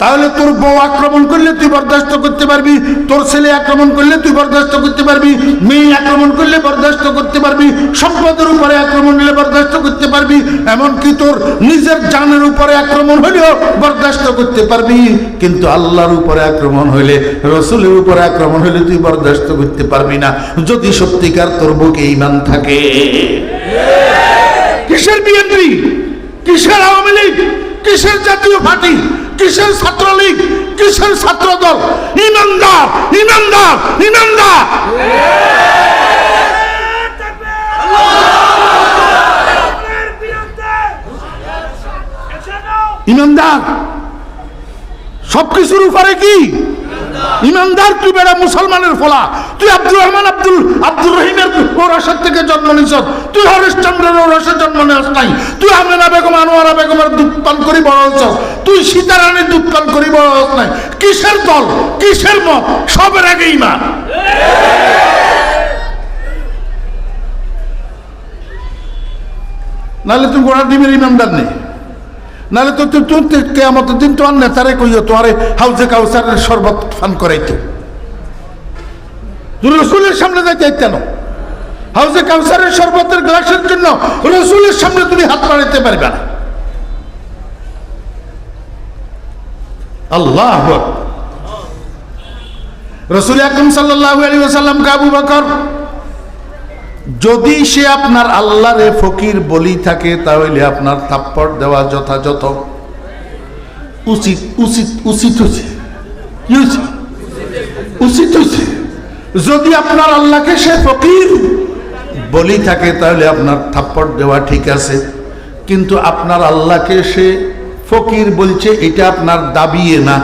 তাহলে তোর বউ আক্রমণ করলে তুই বরদাস্ত করতে পারবি, তোর ছেলে আক্রমণ করলে তুই বরদাস্ত করতে পারবি, মেয়ে আক্রমণ করলে বরদাস্ত করতে পারবি, সম্পদের উপরে আক্রমণ হলে বরদাস্ত করতে পারবি, এমনকি তোর নিজের জানের উপরে আক্রমণ হলেও বরদাস্ত করতে পারবি। কিন্তু আল্লাহর উপরে আক্রমণ হইলে, রসুলের উপরে আক্রমণ হইলে তুই বরদাস্ত করতে পারবি না, যদি সত্যিকার তোর বুকে ঈমান থাকে। কিসের বিএনপি, কিসের আওয়ামী লীগ, কিসের জাতীয় পার্টি, কিসের ছাত্রলীগ, কিসের ছাত্র দল? ইমানদার, ইমানদার, ইমানদার। ইমানদার সবকিছুর উপরে কি? ইমানদার। তুই বেড়া মুসলমানের ফলা, তুই আব্দুর রহমান আব্দুর রহিমের ওরাসের থেকে জন্ম নিছ, তুই হরিশ্চন্দ্রের ওরাসে জন্ম নেস নাই, তুই আমেনা বেগম আনোয়ারা বেগমের দুধ পান করি বড় হচ্ছ, তুই সীতারানীর দুধ পান করি বড় হস নাই। কিসের দল, কিসের মত? সবের আগে ইমান। নাহলে তুই গোড়া ডিমের ইমানদার নেই, নাহলে তো তুই কিয়ামতের দিন তোমার নেতারে কইও তোমারে হাউজে কাউসারের শরবত পান করাইতো। রসুলের সামনে যাইতে কেন? হাউজে কাউসারের শরবতের গ্লাসের জন্য রসুলের সামনে তুমি হাত বাড়াইতে পারবে না। আল্লাহ রসুল আকরাম সাল্লাল্লাহু আলাইহি ওয়াসাল্লামকে, আবু বকর, যদি সে আপনার আল্লাহরে ফকির বলি থাকে, তাহলে আপনার থাপ্পড় দেওয়া যথাযথ উচিত, উচিত, উচিত হয়েছে। কি হয়েছে? উচিত হয়েছে। যদি আপনার আল্লাহকে সে ফকির বলি থাকে, তাহলে আপনার থাপ্পড় দেওয়া ঠিক আছে। কিন্তু আপনার আল্লাহকে সে ফকির বলছে, এটা আপনার দাবিয়ে না।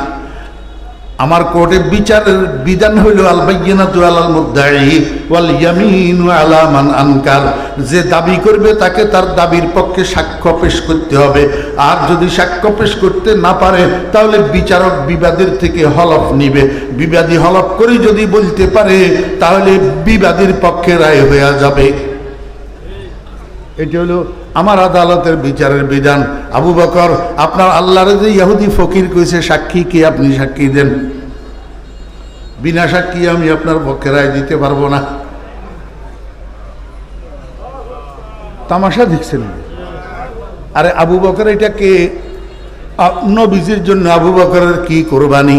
আমার কোর্টে বিচারের বিধান হইল আল বাইয়িনাতু আলাল মুদ্দাঈ ওয়াল ইয়ামিনু আলা মান আনকার। যে দাবি করবে তাকে তার দাবির পক্ষে সাক্ষ্য পেশ করতে হবে, আর যদি সাক্ষ্য পেশ করতে না পারে, তাহলে বিচারক বিবাদীর থেকে হলফ নিবে। বিবাদী হলফ করে যদি বলতে পারে, তাহলে বিবাদীর পক্ষে রায় হয়ে যাবে। এটি হলো আমার আদালতের বিচারের বিধান। আবু বকর, আপনার আল্লাহর যে ইহুদি ফকির কইছে, সাক্ষী কি? আপনি সাক্ষী দেন। বিনা সাক্ষী আমি আপনার পক্ষে রায় দিতে পারবো না। তামাশা দেখছেন? আরে আবু বকর এটা কে? নবীজির জন্য আবু বকরের কি কোরবানি?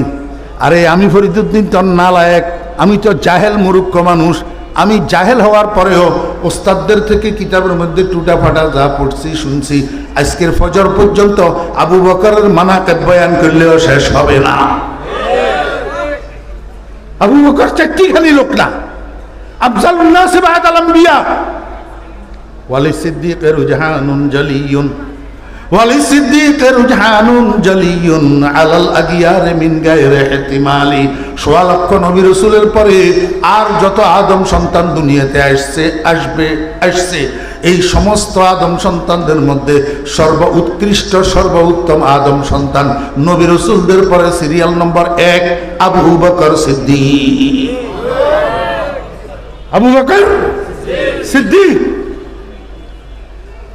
আরে আমি ফরিদুদ্দিন তো নালায়েক, আমি তো জাহেল মূর্খ মানুষ। আমি জাহেল হওয়ার পরেও ওস্তাদদের থেকে কিতাবের মধ্যে টুটা ফাটা যা পড়ছি শুনছি, আজকের ফজর পর্যন্ত আবু বকরের মানাকিব বয়ান করলেও শেষ হবে না। আবু বকর চারটিখানি লোক না, আফজালুন নাস বা'দাল আম্বিয়া। ওয়ালিসিদ্দিক রুজহানুন জালিয়ুন, ওয়ালিসিদ্দিক রুজহানুন জালিয়ুন আলাল আগিয়ার মিন গায়রি ইহতিমালি। ১৬ লক্ষ নবী রাসূলের পরে আর যত আদম সন্তান দুনিয়াতে আসছে এই সমস্ত আদম সন্তানদের মধ্যে সর্বোৎকৃষ্ট সর্বোত্তম আদম সন্তান নবী রাসূলদের পরে সিরিয়াল নম্বর ১ আবু বকর সিদ্দিক। আবু বকর সিদ্দিক।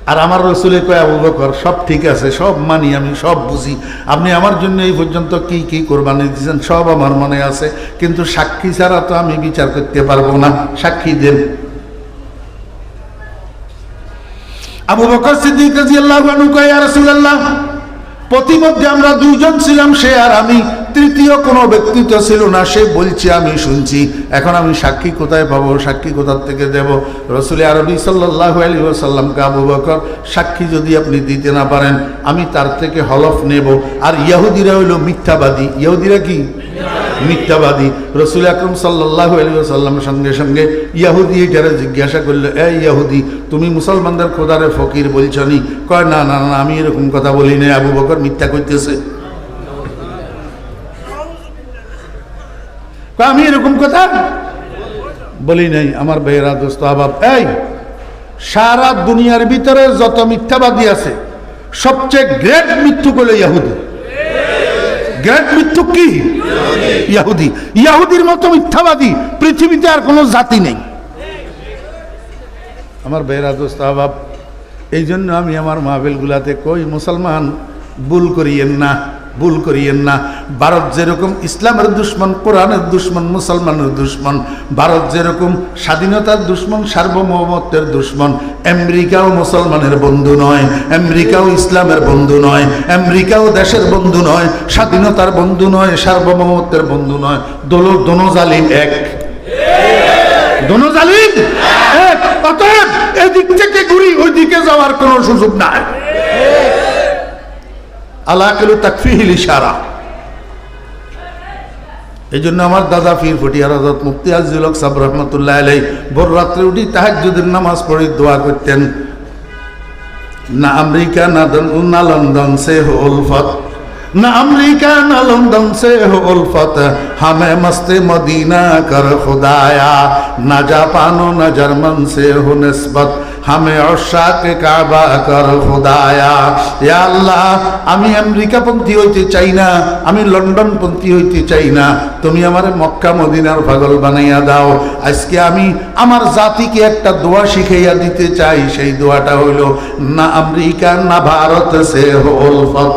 আর আমার রসুলে কয় আবু বকর সব ঠিক আছে, সব মানি, আমি সব বুঝি, আপনি আমার জন্য এই পর্যন্ত কি কি কোরবানি দিয়েছেন সব আমার মনে আছে, কিন্তু সাক্ষী ছাড়া তো আমি বিচার করতে পারবো না, সাক্ষী দেন। আবু বকর সিদ্দিক রাদিয়াল্লাহু আনহু কয়, ইয়া রাসূলুল্লাহ, প্রতিমধ্যে আমরা দুইজন ছিলাম, সে আর আমি, তৃতীয় কোনো ব্যক্তিত্ব ছিল না। সে বলছে আমি শুনছি, এখন আমি সাক্ষী কোথায় পাবো, সাক্ষী কোথার থেকে দেব? রাসূল আরবি সাল্লাল্লাহু আলাইহি ওয়াসাল্লামকে, আবু বকর সাক্ষী যদি আপনি দিতে না পারেন আমি তার থেকে হলফ নেব। আর ইহুদিরা হইল মিথ্যাবাদী। ইহুদিরা কি? মিথ্যাবাদী। রাসূল আকরাম সাল্লাল্লাহু আলাইহি ওয়াসাল্লামের সঙ্গে সঙ্গে ইহুদি এটারে জিজ্ঞাসা করলো, এই ইহুদি, তুমি মুসলমানদের খোদারে ফকির বলছো নি? কয়, না না না, আমি এরকম কথা বলি নাই। আবু বকর মিথ্যা কইতেছে, আমি এরকম কথা বলি নাই। আমার ভাইয়েরা, দোস্ত আহবাব, এই সারা দুনিয়ার ভিতরে যত মিথ্যাবাদী আছে সবচেয়ে গ্রেট মিথ্যুক হলো ইহুদি। গ্রেট মিথ্যুক কি? ইহুদি। ইহুদির মতো মিথ্যাবাদী পৃথিবীতে আর কোনো জাতি নেই। আমার ভাইয়েরা, দোস্ত আহবাব, এই জন্য আমি আমার মাহফিলগুলাতে কই, মুসলমান ভুল করিয়েন না, ভুল করিয়েন না। ভারত যেরকম ইসলামের দুশ্মন, কোরআনের দুশ্মন, মুসলমানের দুশ্মন, ভারত যেরকম স্বাধীনতার দুশ্মন, সার্বভৌমত্বের দুশ্মন, আমেরিকাও মুসলমানের বন্ধু নয়, আমেরিকাও ইসলামের বন্ধু নয়, আমেরিকাও দেশের বন্ধু নয়, স্বাধীনতার বন্ধু নয়, সার্বভৌমত্বের বন্ধু নয়। দোনো জালিম এক, দোনো জালিম এক। অতএব এদিক থেকে ঘুরি ওই দিকে যাওয়ার কোনো সুযোগ নাই। আলাকিলু তাকফিহিল ইশারা। এই জন্য আমার দাদা পীর ফটিয়ার হযরত মুফতি আজিজুল হক সাহেব রহমতুল্লাহ আলাইহি ভোর রাত্রে উঠি তাহাজ্জুদের নামাজ পড়ে দোয়া করতেন, না আমেরিকা না লন্ডন সে হো উলফত, না আমেরিকা না লন্ডন সে হো উলফত, হামে মস্তে মদিনা কর খুদায়া, না জাপান না জার্মান সে হো নিসবত, হামে অশাকে কাবা কর খুদায়া। ইয়া আল্লাহ, আমি আমেরিকাপন্থী হইতে চাই না, আমি লন্ডনপন্থী হইতে চাই না, তুমি আমার মক্কা মদিনার পাগল বানাইয়া দাও। আজকে আমি আমার জাতিকে একটা দোয়া শিখাইয়া দিতে চাই, সেই দোয়াটা হইল, না আমেরিকা না ভারত সে হো উলফত।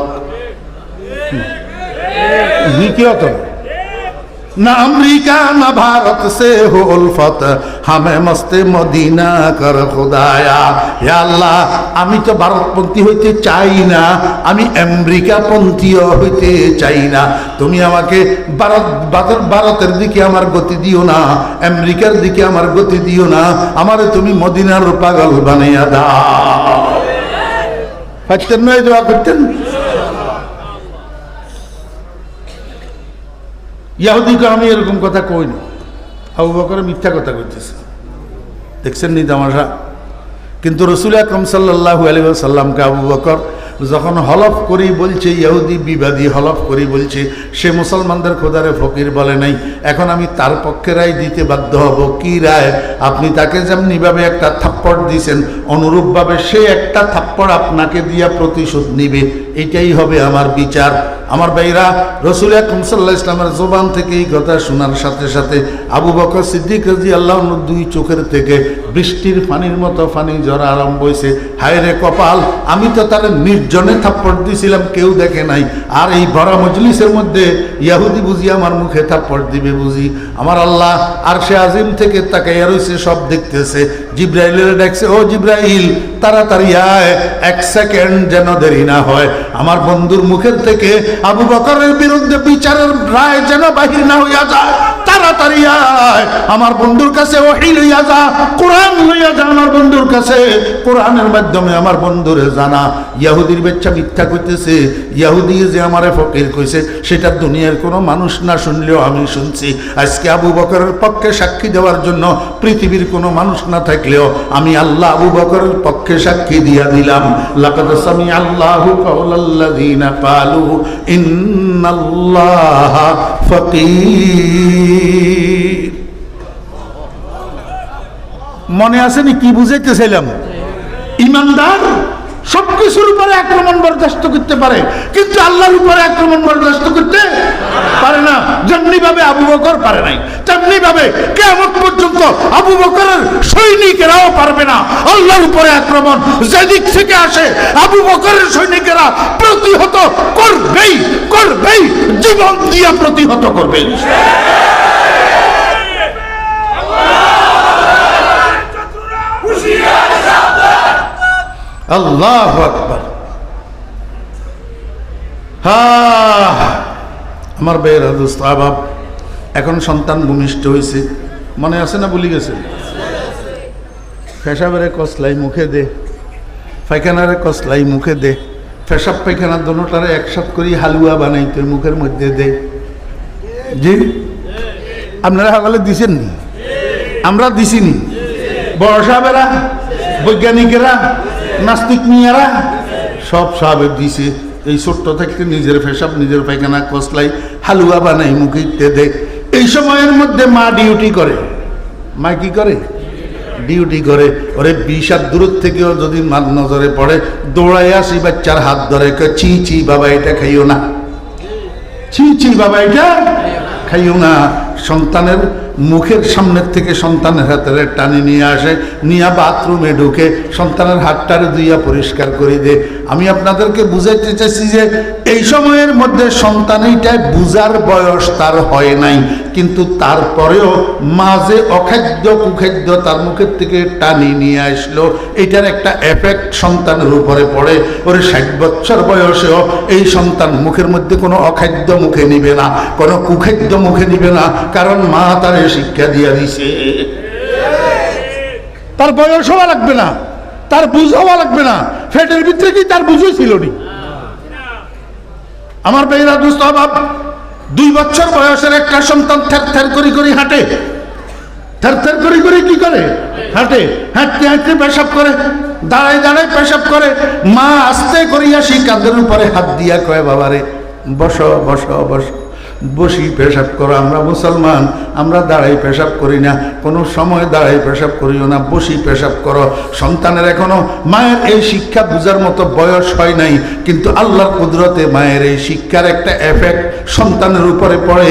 না আমেরিকা না ভারত সে হো উলফত, হামে মস্তে মদিনা কর খুদায়া। হে আল্লাহ, আমি তো ভারতপন্থী হইতে চাই না, আমি আমেরিকাপন্থীও হইতে চাই না, তুমি আমাকে ভারতের দিকে আমার গতি দিও না, আমেরিকার দিকে আমার গতি দিও না, আমারে তুমি মদিনার পাগল বানাইয়া দাও। পারতেন নয় দোয়া করতেন? ইহুদিকে আমি এরকম কথা কই না, আবু বকর মিথ্যা কথা কইতেছে, দেখছেন নি তামাশা। কিন্তু রাসূল আকরাম সাল্লাল্লাহু আলাইহি ওয়াসাল্লামকে আবু বকর যখন হলফ করি বলছে, ইহুদি বিবাদী হলফ করি বলছে, সে মুসলমানদের খোদারে ফকির বলে নাই, এখন আমি তার পক্ষে রায় দিতে বাধ্য হব। কি রায়? আপনি তাকে যেমনিভাবে একটা থাপ্পড় দিয়েছেন, অনুরূপভাবে সে একটা থাপ্পড় আপনাকে দিয়া প্রতিশোধ নিবে। এটাই হবে আমার বিচার। আমার ভাইরা, রাসূল আকরাম সাল্লাল্লাহু আলাইহি ওয়াসাল্লামের জবান থেকে এই কথা শোনার সাথে সাথে আবু বকর সিদ্দিক রাদিয়াল্লাহু আনহু দুই চোখের থেকে বৃষ্টির পানির মতো পানি ঝরা আরম্ভ হয়েছে। হায় রে কপাল, আমি তো তার নির্জনে থাপ্পড় দিয়েছিলাম, কেউ দেখে নাই, আর এই ভরা মজলিসের মধ্যে ইহুদি বুঝি আমার মুখে থাপ্পড় দিবে বুঝি। আমার আল্লাহ আরশে আজিম থেকে তাকাইয়া রইছে, সব দেখতেছে। জিব্রাইলের ডাকছে, ও জিব্রাইল তাড়াতাড়ি আয়, এক সেকেন্ড যেন দেরি না হয়, আমার বন্ধুর মুখের থেকে আবু বকরের বিরুদ্ধে বিচারের রায় যেন বাহির না হইয়া যায়, তাড়াতাড়ি আয়, আমার বন্ধুর কাছে ওহী লইয়া যা, কোরআন লইয়া যা আমার বন্ধুর কাছে, কোরআনের মাধ্যমে আমার বন্ধুরে জানা। ইহুদির বাচ্চা মিথ্যা কইতেছে, ইহুদি যে আমারে ফকির কইছে সেটা দুনিয়ার কোনো মানুষ না শুনলেও আমি শুনছি। আজকে আবু বকরের পক্ষে সাক্ষী দেওয়ার জন্য পৃথিবীর কোনো মানুষ না থাকলেও আমি আল্লাহ আবু বকরের পক্ষে সাক্ষী দিয়া দিলাম। লাকাদ সামি আল্লাহু কাওলাল্লাযিনা ক্বালু ইন্নাল্লাহা ফাকির। মনে আছে নি কি বুঝাইতেছিলাম? ইমানদার সবকিছুর উপরে আক্রমণ বরদাস্ত করতে পারে, কিন্তু আল্লাহর উপরে আক্রমণ বরদাস্ত করতে পারে না। যেমনি ভাবে আবু বকর পারে নাই, তেমনি ভাবে কিয়ামত পর্যন্ত আবু বকরের সৈনিকেরাও পারবে না আল্লাহর উপরে আক্রমণ। যেদিক থেকে আসে আবু বকরের সৈনিকেরা প্রতিহত করবেই করবেই, জীবন দিয়া প্রতিহত করবে। আল্লাহু আকবার। আমার ভাইয়েরা, দোস্ত আবাব, এখন সন্তান ভূমিষ্ঠ হয়েছে, মনে আছে না ভুলে গেছে? পেশাবের কসলাই মুখে দে, পায়খানার কসলাই মুখে দে, পেশাব পায়খানা দোনোটারে একসাথ করি হালুয়া বানাইতে মুখের মধ্যে দে। জি, আপনারা সকলে দিছেন নি? আমরা দিছিনি? বড় সাহেবেরা, বৈজ্ঞানিকেরা, নাস্তিক মিয়ারা সব সাহেব দিছে। এই ছোট্ট থেকে নিজের পেশাব নিজের পায়খানা কসলাই হালুয়া বানাই মুখে দে। এই সময়ের মধ্যে মা ডিউটি করে। মা কি করে? ডিউটি করে। ওরে 20 হাত দূর থেকেও যদি মার নজরে পড়ে, দৌড়াই আসি বাচ্চার হাত ধরে, ছি ছি বাবা এটা খাইও না, ছি ছি বাবা এটা খাইও না। সন্তানের মুখের সামনের থেকে সন্তানের হাতের টানি নিয়ে আসে, নিয়ে বাথরুমে ঢুকে সন্তানের হাতটারে ধুইয়া পরিষ্কার করে দে। আমি আপনাদেরকে বুঝাইতে চাইছি যে এই সময়ের মধ্যে সন্তান এইটাই বুঝার বয়স তার হয় নাই, কিন্তু তারপরেও মাঝে অখাদ্য কুখাদ্য তার মুখের থেকে টানি নিয়ে আসলো, এটার একটা এফেক্ট সন্তানের উপরে পড়ে। ওরে 60 বছর বয়সেও এই সন্তান মুখের মধ্যে কোনো অখাদ্য মুখে নিবে না, কোনো কুখাদ্য মুখে নিবে না, কারণ মা তার শিক্ষা দিয়া দিছে। তার বয়স হওয়া লাগবে না, তার বুঝ হওয়া লাগবে না, ফেটের ভিতরে কি তার বুঝই ছিল নি? আমার ভাইরা, দোস্ত আবাব, 2 বছর বয়সের একটা সন্তান থের থের করি করি হাঁটে, থের থের করি করি কি করে? হাঁটে। হাঁটতে হাঁটতে পেশাব করে, দাঁড়ায় দাঁড়ায় পেশাব করে। মা আস্তে করিয়া সেই কাঁধের উপরে হাত দিয়া কয়, বাবারে বসো বসো বসো, বসি পেশাব করো। আমরা মুসলমান, আমরা দাঁড়াই পেশাব করি না, কোনো সময় দাঁড়াই পেশাব করিও না, বসি পেশাব করো। সন্তানের এখনো মায়ের এই শিক্ষা বুঝার মতো বয়স হয় নাই, কিন্তু আল্লাহর কুদরতে মায়ের এই শিক্ষার একটা এফেক্ট সন্তানের উপরে পড়ে।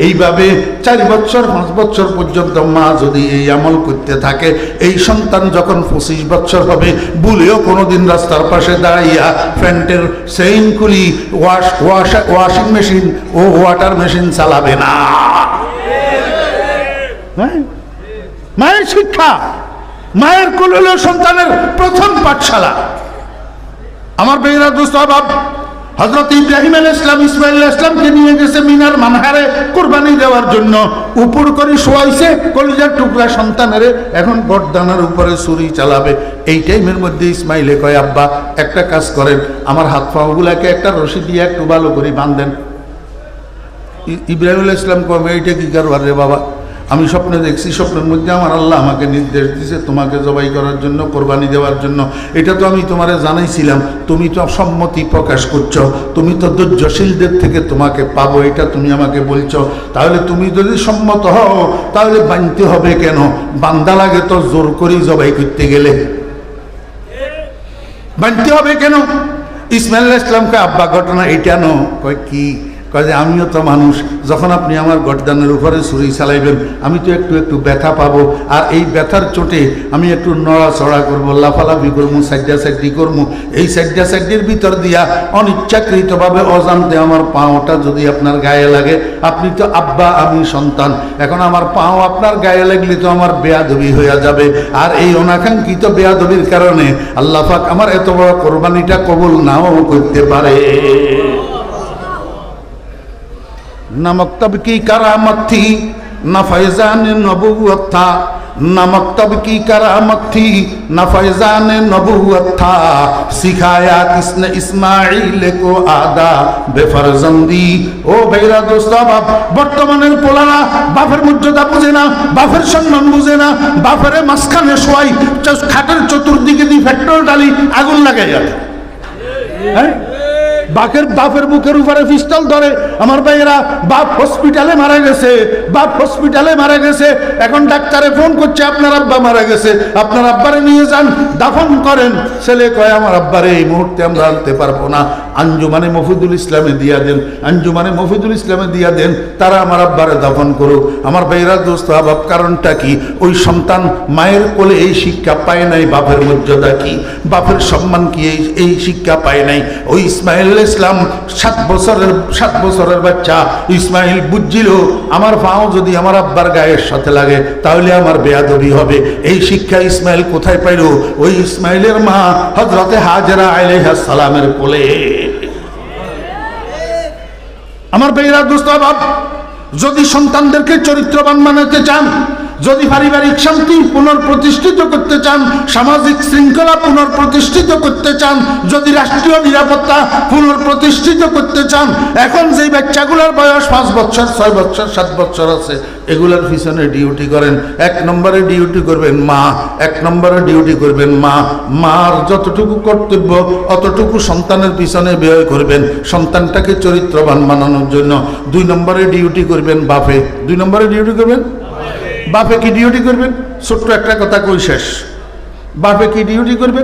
এইভাবে 4 বছর 5 বছর পর্যন্ত মা যদি এই আমল করতে থাকে, এই সন্তান যখন 25 বছর হবে, ভুলেও কোনোদিন রাস্তার পাশে দাঁড়াইয়া প্যান্টের চেইন খুলি ওয়াশিং মেশিন ও ওয়াটার মেশিন চালাবে না। মায়ের শিক্ষা, মায়ের কোল হলো সন্তানের প্রথম পাঠশালা। আমার ভাইরা, দোস্ত আবাব, হযরত ইব্রাহিম আলাইহিস সালাম ইসমাঈল আলাইহিস সালামকে নিয়ে গেছে মিনার মানহারে কুরবানি দেওয়ার জন্য। উপর করে শোয়াইছে কলিজার টুকরা সন্তানের, এখন বটদানার উপরে ছুরি চালাবে। এই টাইমের মধ্যে ইসমাঈলে কয়, আব্বা একটা কাজ করেন, আমার হাত পাগুলাকে একটা রশি দিয়ে একটু ভালো করে বাঁধেন। ইব্রাহিম আলাইহিস সালাম কয়, এইটা কি কারবার রে বাবা? আমি স্বপ্নে দেখছি, স্বপ্নের মধ্যে আমার আল্লাহ আমাকে নির্দেশ দিয়েছে তোমাকে জবাই করার জন্য, কোরবানি দেওয়ার জন্য। এটা তো আমি তোমারে জানাইছিলাম, তুমি তো সম্মতি প্রকাশ করছো, তুমি তো ধৈর্যশীলদের থেকে তোমাকে পাবো, এটা তুমি আমাকে বলছো। তাহলে তুমি যদি সম্মত হও, তাহলে বানতে হবে কেন? বান্দা লাগে তো জোর করে জবাই করতে গেলে, বানতে হবে কেন? ইসমাইল আলাইহিস সালামকে আব্বা ঘটনা এটা নো কয় কি, কয় যে আমিও তো মানুষ, যখন আপনি আমার গর্দানের উপরে ছুরি চালাইবেন আমি তো একটু একটু ব্যথা পাবো, আর এই ব্যথার চোটে আমি একটু নড়াচড়া করবো, লাফালাফি করবো, সাইডা সাইডি করবো, এই সাইডা সাইডির ভিতর দিয়া অনিচ্ছাকৃতভাবে অজান্তে আমার পাওটা যদি আপনার গায়ে লাগে, আপনি তো আব্বা আমি সন্তান, এখন আমার পাও আপনার গায়ে লাগলে তো আমার বেয়াদবি হইয়া যাবে, আর এই অনাকাঙ্ক্ষিত বেয়াদবির কারণে আল্লাহ পাক আমার এত বড় কোরবানিটা কবুল নাও করতে পারে। ना मकतब की करामत थी न फैजान नबूवत था, न मकतब की करामत थी न फैजान नबूवत था, सिखाया किसने इस्माइल को आदा बेफरजंदी। ও ভাইরা দোস্ত বাপ, বর্তমানের পোলারা বাপের মর্যাদা বুঝে না, বাপের সম্মান বুঝে না, বাপের মাঝখানে শোয়াই খাটের চতুর্দিকে দিয়ে পেট্রোল ডালি আগুন লাগাই যাবে। হ্যাঁ, বাপের বুকের উপরে পিস্তল ধরে, আমার ভাইয়েরা বাপ হসপিটালে মারা গেছে, বাপ হসপিটালে মারা গেছে, এখন ডাক্তারে ফোন করছে আপনার আব্বা মারা গেছে, আপনার আব্বারে নিয়ে যান দাফন করেন। ছেলে কয় আমার আব্বারে এই মুহূর্তে আমরা আনতে পারবো না, আঞ্জুমানে মফিদুল ইসলামে দিয়া দেন, আঞ্জুমানে মফিদুল ইসলামে দিয়া দেন, তারা আমার আব্বারে দাফন করুক। আমার ভাইয়েরা দোস্ত আবাব, কারণটা কি? ওই সন্তান মায়ের কোলে এই শিক্ষা পায় নাই, বাপের মর্যাদা কি, বাপের সম্মান কি, এই শিক্ষা পায় নাই। ওই ইসমাইল ইসলাম 7 বছরের বাচ্চা ইসমাইল বুঝছিল আমার পাও যদি আমার আব্বার গায়ের সাথে লাগে তাহলে আমার বেয়াদবি হবে। এই শিক্ষা ইসমাইল কোথায় পাইল? ওই ইসমাইলের মা হযরতে হাজেরা আলাইহিস সালামের কোলে। আমার ভাইরা দোস্ত বাপ, যদি সন্তানদেরকে চরিত্রবান বানাতে চান, যদি পারিবারিক শান্তি পুনঃপ্রতিষ্ঠিত করতে চান, সামাজিক শৃঙ্খলা পুনঃপ্রতিষ্ঠিত করতে চান, যদি রাষ্ট্রীয় নিরাপত্তা পুনঃপ্রতিষ্ঠিত করতে চান, এখন যেই বাচ্চাগুলোর বয়স 5 বছর 6 বছর 7 বছর আছে, এগুলোর পিছনে ডিউটি করেন। 1 নম্বরে ডিউটি করবেন মা, 1 নম্বরে ডিউটি করবেন মা। মার যতটুকু কর্তব্য অতটুকু সন্তানের পিছনে ব্যয় করবেন, সন্তানটাকে চরিত্রবান বানানোর জন্য। 2 নম্বরে ডিউটি করবেন বাপে, 2 নম্বরে ডিউটি করবেন বাপে। কি ডিউটি করবেন? ছোট্ট একটা কথা কই শেষ। বাপে কি ডিউটি করবেন?